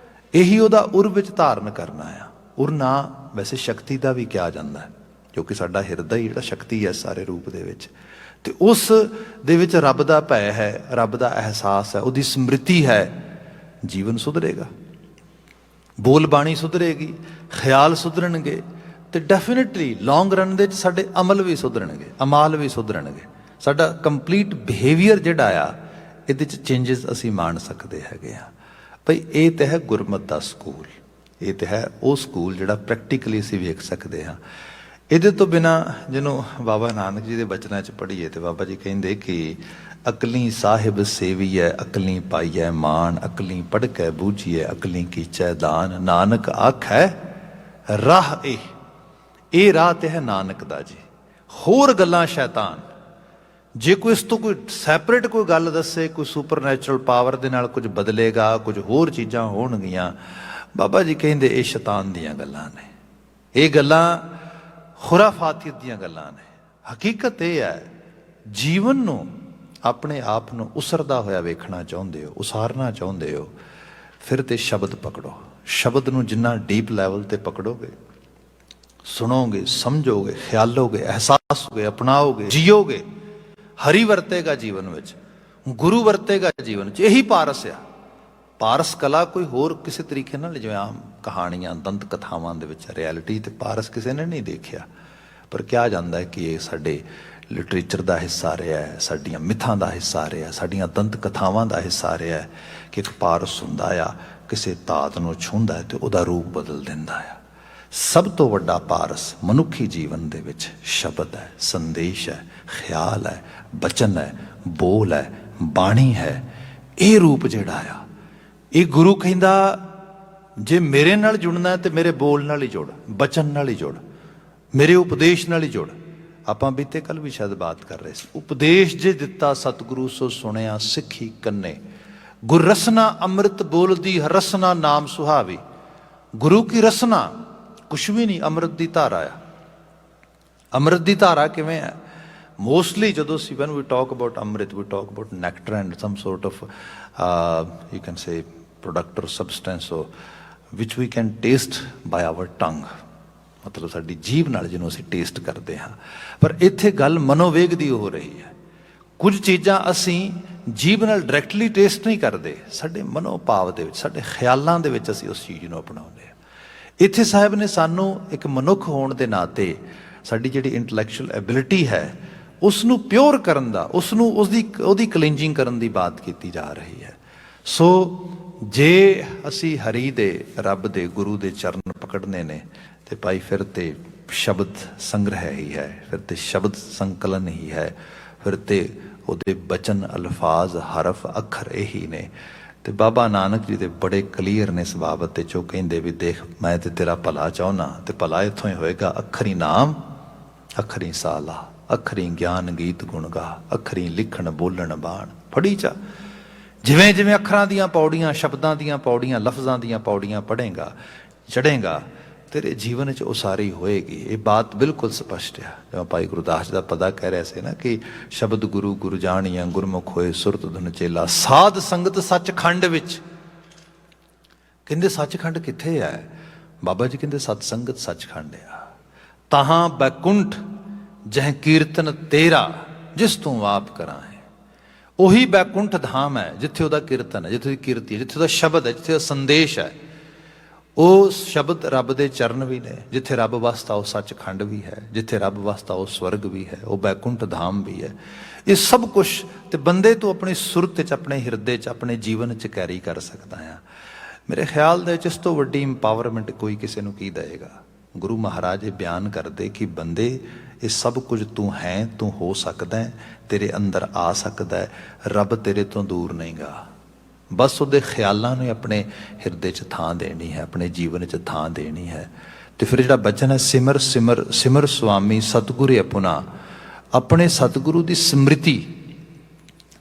ਇਹੀ ਉਹਦਾ ਉਰ ਵਿੱਚ ਧਾਰਨ ਕਰਨਾ ਆ। ਉਰ ਨਾ ਵੈਸੇ ਸ਼ਕਤੀ ਦਾ ਵੀ ਕਿਹਾ ਜਾਂਦਾ ਹੈ, ਕਿਉਂਕਿ ਸਾਡਾ ਹਿਰਦਾ ਹੀ ਜਿਹੜਾ ਸ਼ਕਤੀ ਹੈ ਸਾਰੇ ਰੂਪ ਦੇ ਵਿੱਚ, ਤੇ ਉਸ ਦੇ ਵਿੱਚ ਰੱਬ ਦਾ ਭੈ ਹੈ, ਰੱਬ ਦਾ ਅਹਿਸਾਸ ਹੈ, ਉਹਦੀ ਸਮ੍ਰਿਤੀ ਹੈ। ਜੀਵਨ ਸੁਧਰੇਗਾ, ਬੋਲ ਬਾਣੀ ਸੁਧਰੇਗੀ, ਖਿਆਲ ਸੁਧਰਨਗੇ, ਤੇ ਡੈਫੀਨੇਟਲੀ ਲੌਂਗ ਰਨ ਦੇ ਵਿੱਚ ਸਾਡੇ ਅਮਲ ਵੀ ਸੁਧਰਨਗੇ, ਅਮਾਲ ਵੀ ਸੁਧਰਨਗੇ। ਸਾਡਾ ਕੰਪਲੀਟ ਬਿਹੇਵੀਅਰ ਜਿਹੜਾ ਆ, ਇਹਦੇ 'ਚ ਚੇਂਜਸ ਅਸੀਂ ਮਾਣ ਸਕਦੇ ਹੈਗੇ ਆ। ਭਈ ਇਹ ਤਾਂ ਹੈ ਗੁਰਮਤ ਦਾ ਸਕੂਲ, ਇਹ ਤਾਂ ਹੈ ਉਹ ਸਕੂਲ ਜਿਹੜਾ ਪ੍ਰੈਕਟੀਕਲੀ ਅਸੀਂ ਵੇਖ ਸਕਦੇ ਹਾਂ। ਇਹਦੇ ਤੋਂ ਬਿਨਾਂ ਜਿਹਨੂੰ ਬਾਬਾ ਨਾਨਕ ਜੀ ਦੇ ਬਚਨਾਂ 'ਚ ਪੜ੍ਹੀਏ ਤੇ ਬਾਬਾ ਜੀ ਕਹਿੰਦੇ ਕਿ ਅਕਲੀ ਸਾਹਿਬ ਸੇਵੀਐ, ਅਕਲੀ ਪਾਈਐ ਮਾਨ, ਅਕਲੀ ਪੜ੍ਹਕੈ ਬੂਝੀਐ, ਅਕਲੀ ਕੀਚੈ ਦਾਨ। ਨਾਨਕ ਆਖੈ ਰਾਹ ਇਹ ਰਾਹ ਤੇ ਹੈ ਨਾਨਕ ਦਾ ਜੀ, ਹੋਰ ਗੱਲਾਂ ਸ਼ੈਤਾਨ। ਜੇ ਕੋਈ ਇਸ ਤੋਂ ਕੋਈ ਸੈਪਰੇਟ ਕੋਈ ਗੱਲ ਦੱਸੇ, ਕੋਈ ਸੁਪਰ ਨੈਚੁਰਲ ਪਾਵਰ ਦੇ ਨਾਲ ਕੁਝ ਬਦਲੇਗਾ, ਕੁਝ ਹੋਰ ਚੀਜ਼ਾਂ ਹੋਣਗੀਆਂ, ਬਾਬਾ ਜੀ ਕਹਿੰਦੇ ਇਹ ਸ਼ੈਤਾਨ ਦੀਆਂ ਗੱਲਾਂ ਨੇ। ਇਹ ਗੱਲਾਂ ਖੁਰਾਫਾਤੀਅਤ ਦੀਆਂ ਗੱਲਾਂ ਨੇ। ਹਕੀਕਤ ਇਹ ਹੈ, ਜੀਵਨ ਨੂੰ ਆਪਣੇ ਆਪ ਨੂੰ ਉਸਰਦਾ ਹੋਇਆ ਵੇਖਣਾ ਚਾਹੁੰਦੇ ਹੋ, ਉਸਾਰਨਾ ਚਾਹੁੰਦੇ ਹੋ, ਫਿਰ ਤੇ ਸ਼ਬਦ ਪਕੜੋ। ਸ਼ਬਦ ਨੂੰ ਜਿੰਨਾ ਡੀਪ ਲੈਵਲ ਤੇ ਪਕੜੋਗੇ, ਸੁਣੋਗੇ, ਸਮਝੋਗੇ, ਖਿਆਲੋਗੇ, ਅਹਿਸਾਸੋਗੇ, ਅਪਣਾਓਗੇ, ਜੀਓਗੇ, ਹਰੀ ਵਰਤੇਗਾ ਜੀਵਨ ਵਿੱਚ, ਗੁਰੂ ਵਰਤੇਗਾ ਜੀਵਨ 'ਚ। ਇਹੀ ਪਾਰਸ ਆ। ਪਾਰਸ ਕਲਾ ਕੋਈ ਹੋਰ ਕਿਸੇ ਤਰੀਕੇ ਨਾਲ, ਜਿਵੇਂ ਆਮ ਕਹਾਣੀਆਂ, ਦੰਤ ਕਥਾਵਾਂ ਦੇ ਵਿੱਚ ਰਿਐਲਿਟੀ ਤੇ ਪਾਰਸ ਕਿਸੇ ਨੇ ਨਹੀਂ ਦੇਖਿਆ, ਪਰ ਕਿਹਾ ਜਾਂਦਾ ਹੈ ਕਿ ਇਹ ਸਾਡੇ ਲਿਟਰੇਚਰ ਦਾ ਹਿੱਸਾ ਰਿਹਾ ਹੈ, ਸਾਡੀਆਂ ਮਿਥਾਂ ਦਾ ਹਿੱਸਾ ਰਿਹਾ, ਸਾਡੀਆਂ ਦੰਤ ਕਥਾਵਾਂ ਦਾ ਹਿੱਸਾ ਰਿਹਾ ਹੈ ਕਿ ਇੱਕ ਪਾਰਸ ਹੁੰਦਾ ਆ, ਕਿਸੇ ਧਾਤ ਨੂੰ ਛੂੰਹਦਾ ਹੈ ਤੇ ਉਹਦਾ ਰੂਪ ਬਦਲ ਦਿੰਦਾ ਆ। ਸਭ ਤੋਂ ਵੱਡਾ ਪਾਰਸ ਮਨੁੱਖੀ ਜੀਵਨ ਦੇ ਵਿੱਚ ਸ਼ਬਦ ਹੈ, ਸੰਦੇਸ਼ ਹੈ, ਖਿਆਲ ਹੈ, ਬਚਨ ਹੈ, ਬੋਲ ਹੈ, ਬਾਣੀ ਹੈ। ਇਹ ਰੂਪ ਜਿਹੜਾ ਆ, ਇਹ ਗੁਰੂ ਕਹਿੰਦਾ ਜੇ ਮੇਰੇ ਨਾਲ ਜੁੜਨਾ ਤੇ ਮੇਰੇ ਬੋਲ ਨਾਲ ਹੀ ਜੁੜ, ਬਚਨ ਨਾਲ ਹੀ ਜੁੜ, ਮੇਰੇ ਉਪਦੇਸ਼ ਨਾਲ ਹੀ ਜੁੜ। ਆਪਾਂ ਬੀਤੇ ਕੱਲ ਵੀ ਸ਼ਾਇਦ ਬਾਤ ਕਰ ਰਹੇ ਸੀ। ਉਪਦੇਸ਼ ਜੇ ਦਿੱਤਾ ਸਤਿਗੁਰੂ ਸੋ ਸੁਣਿਆ ਸਿੱਖੀ ਕੰਨੇ, ਗੁਰ ਰਸਨਾ ਅੰਮ੍ਰਿਤ ਬੋਲਦੀ ਰਸਨਾ ਨਾਮ ਸੁਹਾਵੀ। ਗੁਰੂ ਕੀ ਰਸਨਾ ਕੁਛ ਵੀ ਨਹੀਂ, ਅੰਮ੍ਰਿਤ ਦੀ ਧਾਰਾ ਆ। ਅੰਮ੍ਰਿਤ ਦੀ ਧਾਰਾ ਕਿਵੇਂ ਹੈ? ਮੋਸਟਲੀ ਜਦੋਂ ਅਸੀਂ when we talk about amrit, we talk about nectar and some sort of you can say product or substance which we can taste by our tongue, ਮਤਲਬ ਸਾਡੀ ਜੀਭ ਨਾਲ ਜਿਹਨੂੰ ਅਸੀਂ ਟੇਸਟ ਕਰਦੇ ਹਾਂ। ਪਰ ਇੱਥੇ ਗੱਲ ਮਨੋਵੇਗ ਦੀ ਹੋ ਰਹੀ ਹੈ। ਕੁਝ ਚੀਜ਼ਾਂ ਅਸੀਂ ਜੀਭ ਨਾਲ ਡਾਇਰੈਕਟਲੀ ਟੇਸਟ ਨਹੀਂ ਕਰਦੇ, ਸਾਡੇ ਮਨੋਭਾਵ ਦੇ ਵਿੱਚ, ਸਾਡੇ ਖਿਆਲਾਂ ਦੇ ਵਿੱਚ ਅਸੀਂ ਉਸ ਚੀਜ਼ ਨੂੰ ਅਪਣਾਉਂਦੇ ਹਾਂ। ਇੱਥੇ ਸਾਹਿਬ ਨੇ ਸਾਨੂੰ ਇੱਕ ਮਨੁੱਖ ਹੋਣ ਦੇ ਨਾਤੇ ਸਾਡੀ ਜਿਹੜੀ ਇੰਟਲੈਕਚੁਅਲ ਐਬਿਲਿਟੀ ਹੈ ਉਸ ਨੂੰ ਪਿਓਰ ਕਰਨ ਦਾ, ਉਹਦੀ ਕਲੀਨਜਿੰਗ ਕਰਨ ਦੀ ਬਾਤ ਕੀਤੀ ਜਾ ਰਹੀ ਹੈ। ਸੋ ਜੇ ਅਸੀਂ ਹਰੀ ਦੇ, ਰੱਬ ਦੇ, ਗੁਰੂ ਦੇ ਚਰਨ ਪਕੜਨੇ ਨੇ ਤੇ ਭਾਈ ਫਿਰ ਤੇ ਸ਼ਬਦ ਸੰਗ੍ਰਹਿ ਹੀ ਹੈ, ਫਿਰ ਤੇ ਸ਼ਬਦ ਸੰਕਲਨ ਹੀ ਹੈ, ਫਿਰ ਤੇ ਉਹਦੇ ਬਚਨ, ਅਲਫਾਜ਼, ਹਰਫ, ਅੱਖਰ ਇਹੀ ਨੇ। ਤੇ ਬਾਬਾ ਨਾਨਕ ਜੀ ਦੇ ਬੜੇ ਕਲੀਅਰ ਨੇ ਇਸ ਬਾਬਤ ਤੇ, ਜੋ ਕਹਿੰਦੇ ਵੀ ਦੇਖ ਮੈਂ ਤੇ ਤੇਰਾ ਭਲਾ ਚਾਹੁੰਦਾ ਤੇ ਭਲਾ ਇੱਥੋਂ ਹੀ ਹੋਏਗਾ। ਅੱਖਰੀ ਨਾਮ, ਅੱਖਰੀ ਸਾਲਾ, ਅੱਖਰੀ ਗਿਆਨ ਗੀਤ ਗੁਣ ਗਾ, ਅੱਖਰੀ ਲਿਖਣ ਬੋਲਣ ਬਾਣ। ਫੜੀ ਚਾ ਜਿਵੇਂ ਜਿਵੇਂ ਅੱਖਰਾਂ ਦੀਆਂ ਪੌੜੀਆਂ, ਸ਼ਬਦਾਂ ਦੀਆਂ ਪੌੜੀਆਂ, ਲਫ਼ਜ਼ਾਂ ਦੀਆਂ ਪੌੜੀਆਂ ਪੜ੍ਹੇਗਾ, ਚੜ੍ਹੇਗਾ, ਤੇਰੇ ਜੀਵਨ 'ਚ ਉਸਾਰੀ ਹੋਏਗੀ। ਇਹ ਬਾਤ ਬਿਲਕੁਲ ਸਪਸ਼ਟ ਹੈ। ਜਿਵੇਂ ਭਾਈ ਗੁਰਦਾਸ ਜੀ ਦਾ ਪਦਾ ਕਹਿ ਰਿਹਾ ਸੀ ਨਾ ਕਿ ਸ਼ਬਦ ਗੁਰੂ ਗੁਰੂ ਜਾਣੀਆਂ, ਗੁਰਮੁਖ ਹੋਏ ਸੁਰਤ ਧੁਨ ਚੇਲਾ, ਸਾਧ ਸੰਗਤ ਸੱਚਖੰਡ ਵਿੱਚ। ਕਹਿੰਦੇ ਸੱਚਖੰਡ ਕਿੱਥੇ ਹੈ? ਬਾਬਾ ਜੀ ਕਹਿੰਦੇ ਸਤ ਸੰਗਤ ਸੱਚਖੰਡ ਆ। ਤਹਾਂ ਬੈਕੁੰਠ ਜਹ ਕੀਰਤਨ ਤੇਰਾ, ਜਿਸ ਤੂੰ ਆਪ ਕਰਾਂ ਹੈ। ਉਹੀ ਬੈਕੁੰਠ ਧਾਮ ਹੈ ਜਿੱਥੇ ਉਹਦਾ ਕੀਰਤਨ ਹੈ, ਜਿੱਥੇ ਉਹਦੀ ਕੀਰਤੀ ਹੈ, ਜਿੱਥੇ ਉਹਦਾ ਸ਼ਬਦ ਹੈ, ਜਿੱਥੇ ਉਹਦਾ ਸੰਦੇਸ਼ ਹੈ। ਉਹ ਸ਼ਬਦ ਰੱਬ ਦੇ ਚਰਨ ਵੀ ਨੇ। ਜਿੱਥੇ ਰੱਬ ਵਸਦਾ ਉਹ ਸੱਚਖੰਡ ਵੀ ਹੈ, ਜਿੱਥੇ ਰੱਬ ਵਸਦਾ ਉਹ ਸਵਰਗ ਵੀ ਹੈ, ਉਹ ਬੈਕੁੰਠ ਧਾਮ ਵੀ ਹੈ। ਇਹ ਸਭ ਕੁਛ ਤੇ ਬੰਦੇ ਤੋਂ ਆਪਣੀ ਸੁਰਤ 'ਚ, ਆਪਣੇ ਹਿਰਦੇ 'ਚ, ਆਪਣੇ ਜੀਵਨ 'ਚ ਕੈਰੀ ਕਰ ਸਕਦਾ ਆ। ਮੇਰੇ ਖਿਆਲ ਦੇ ਵਿੱਚ ਇਸ ਤੋਂ ਵੱਡੀ ਇੰਪਾਵਰਮੈਂਟ ਕੋਈ ਕਿਸੇ ਨੂੰ ਕੀ ਦੇਵੇਗਾ। ਗੁਰੂ ਮਹਾਰਾਜ ਇਹ ਬਿਆਨ ਕਰਦੇ ਕਿ ਬੰਦੇ ਇਹ ਸਭ ਕੁਝ ਤੂੰ ਹੈ, ਤੂੰ ਹੋ ਸਕਦਾ ਹੈ, ਤੇਰੇ ਅੰਦਰ ਆ ਸਕਦਾ ਹੈ। ਰੱਬ ਤੇਰੇ ਤੋਂ ਦੂਰ ਨਹੀਂ ਗਾ। ਬਸ ਉਹਦੇ ਖਿਆਲਾਂ ਨੂੰ ਆਪਣੇ ਹਿਰਦੇ 'ਚ ਥਾਂ ਦੇਣੀ ਹੈ, ਆਪਣੇ ਜੀਵਨ 'ਚ ਥਾਂ ਦੇਣੀ ਹੈ। ਤੇ ਫਿਰ ਜਿਹੜਾ ਬਚਨ ਹੈ, ਸਿਮਰ ਸਿਮਰ ਸਿਮਰ ਸੁਆਮੀ ਸਤਿਗੁਰੂ ਅਪੁਨਾ, ਆਪਣੇ ਸਤਿਗੁਰੂ ਦੀ ਸਮ੍ਰਿਤੀ।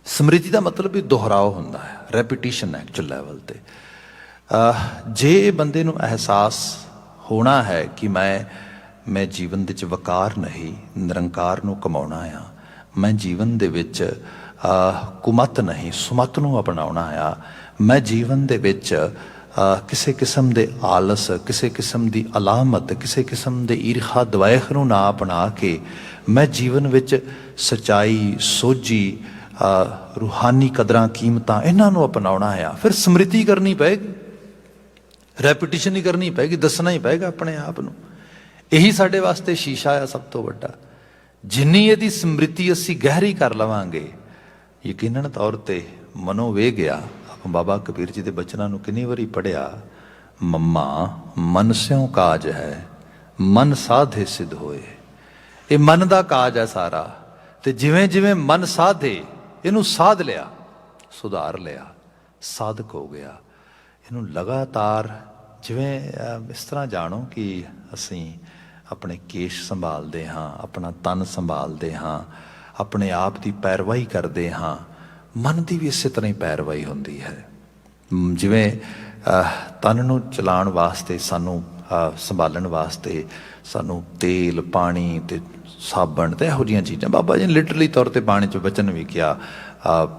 ਸਮ੍ਰਿਤੀ ਦਾ ਮਤਲਬ ਵੀ ਦੁਹਰਾਓ ਹੁੰਦਾ ਹੈ, ਰੈਪੀਟੀਸ਼ਨ ਐਕਚੁਅਲ ਲੈਵਲ 'ਤੇ। ਜੇ ਬੰਦੇ ਨੂੰ ਅਹਿਸਾਸ ਹੋਣਾ ਹੈ ਕਿ ਮੈਂ ਜੀਵਨ ਦੇ 'ਚ ਵਕਾਰ ਨਹੀਂ, ਨਿਰੰਕਾਰ ਨੂੰ ਕਮਾਉਣਾ ਆ, ਮੈਂ ਜੀਵਨ ਦੇ ਵਿੱਚ ਕੁਮਤ ਨਹੀਂ ਸੁਮਤ ਨੂੰ ਅਪਣਾਉਣਾ ਆ, ਮੈਂ ਜੀਵਨ ਦੇ ਵਿੱਚ ਕਿਸੇ ਕਿਸਮ ਦੇ ਆਲਸ, ਕਿਸੇ ਕਿਸਮ ਦੀ ਅਲਾਮਤ, ਕਿਸੇ ਕਿਸਮ ਦੇ ਈਰਖਾ ਦਵੈਖ ਨੂੰ ਨਾ ਅਪਣਾ ਕੇ ਮੈਂ ਜੀਵਨ ਵਿੱਚ ਸੱਚਾਈ, ਸੋਝੀ, ਰੂਹਾਨੀ ਕਦਰਾਂ ਕੀਮਤਾਂ, ਇਹਨਾਂ ਨੂੰ ਅਪਣਾਉਣਾ ਆ, ਫਿਰ ਸਮ੍ਰਿਤੀ ਕਰਨੀ ਪਏਗੀ, ਰੈਪੀਟੀਸ਼ਨ ਹੀ ਕਰਨੀ ਪਏਗੀ, ਦੱਸਣਾ ਹੀ ਪਏਗਾ ਆਪਣੇ ਆਪ ਨੂੰ। ਇਹੀ ਸਾਡੇ ਵਾਸਤੇ ਸ਼ੀਸ਼ਾ ਆ ਸਭ ਤੋਂ ਵੱਡਾ। ਜਿੰਨੀ ਇਹਦੀ ਸਮ੍ਰਿਤੀ ਅਸੀਂ ਗਹਿਰੀ ਕਰ ਲਵਾਂਗੇ, ਯਕੀਨਨ ਤੌਰ 'ਤੇ ਮਨੋਵੇਗ ਆ। ਆਪਾਂ ਬਾਬਾ ਕਬੀਰ ਜੀ ਦੇ ਬਚਨਾਂ ਨੂੰ ਕਿੰਨੀ ਵਾਰੀ ਪੜ੍ਹਿਆ, ਮੰਮਾ ਮਨ ਸਿਉ ਕਾਜ ਹੈ, ਮਨ ਸਾਧੇ ਸਿੱਧ ਹੋਏ। ਇਹ ਮਨ ਦਾ ਕਾਜ ਹੈ ਸਾਰਾ। ਤੇ ਜਿਵੇਂ ਜਿਵੇਂ ਮਨ ਸਾਧੇ, ਇਹਨੂੰ ਸਾਧ ਲਿਆ, ਸੁਧਾਰ ਲਿਆ, ਸਾਧਕ ਹੋ ਗਿਆ। ਇਹਨੂੰ ਲਗਾਤਾਰ, ਜਿਵੇਂ ਇਸ ਤਰ੍ਹਾਂ ਜਾਣੋ ਕਿ ਅਸੀਂ ਆਪਣੇ ਕੇਸ਼ ਸੰਭਾਲਦੇ ਹਾਂ, ਆਪਣਾ ਤਨ ਸੰਭਾਲਦੇ ਹਾਂ, ਆਪਣੇ ਆਪ ਦੀ ਪੈਰਵਾਈ ਕਰਦੇ ਹਾਂ, ਮਨ ਦੀ ਵੀ ਇਸੇ ਤਰ੍ਹਾਂ ਹੀ ਪੈਰਵਾਈ ਹੁੰਦੀ ਹੈ। ਜਿਵੇਂ ਤਨ ਨੂੰ ਚਲਾਉਣ ਵਾਸਤੇ ਸਾਨੂੰ ਸੰਭਾਲਣ ਵਾਸਤੇ ਸਾਨੂੰ ਤੇਲ, ਪਾਣੀ ਤੇ ਸਾਬਣ ਤੇ ਇਹੋ ਜਿਹੀਆਂ ਚੀਜ਼ਾਂ। ਬਾਬਾ ਜੀ ਨੇ ਲਿਟਰਲੀ ਤੌਰ ਤੇ ਬਾਣੀ 'ਚ ਵਚਨ ਵੀ ਕਿਹਾ,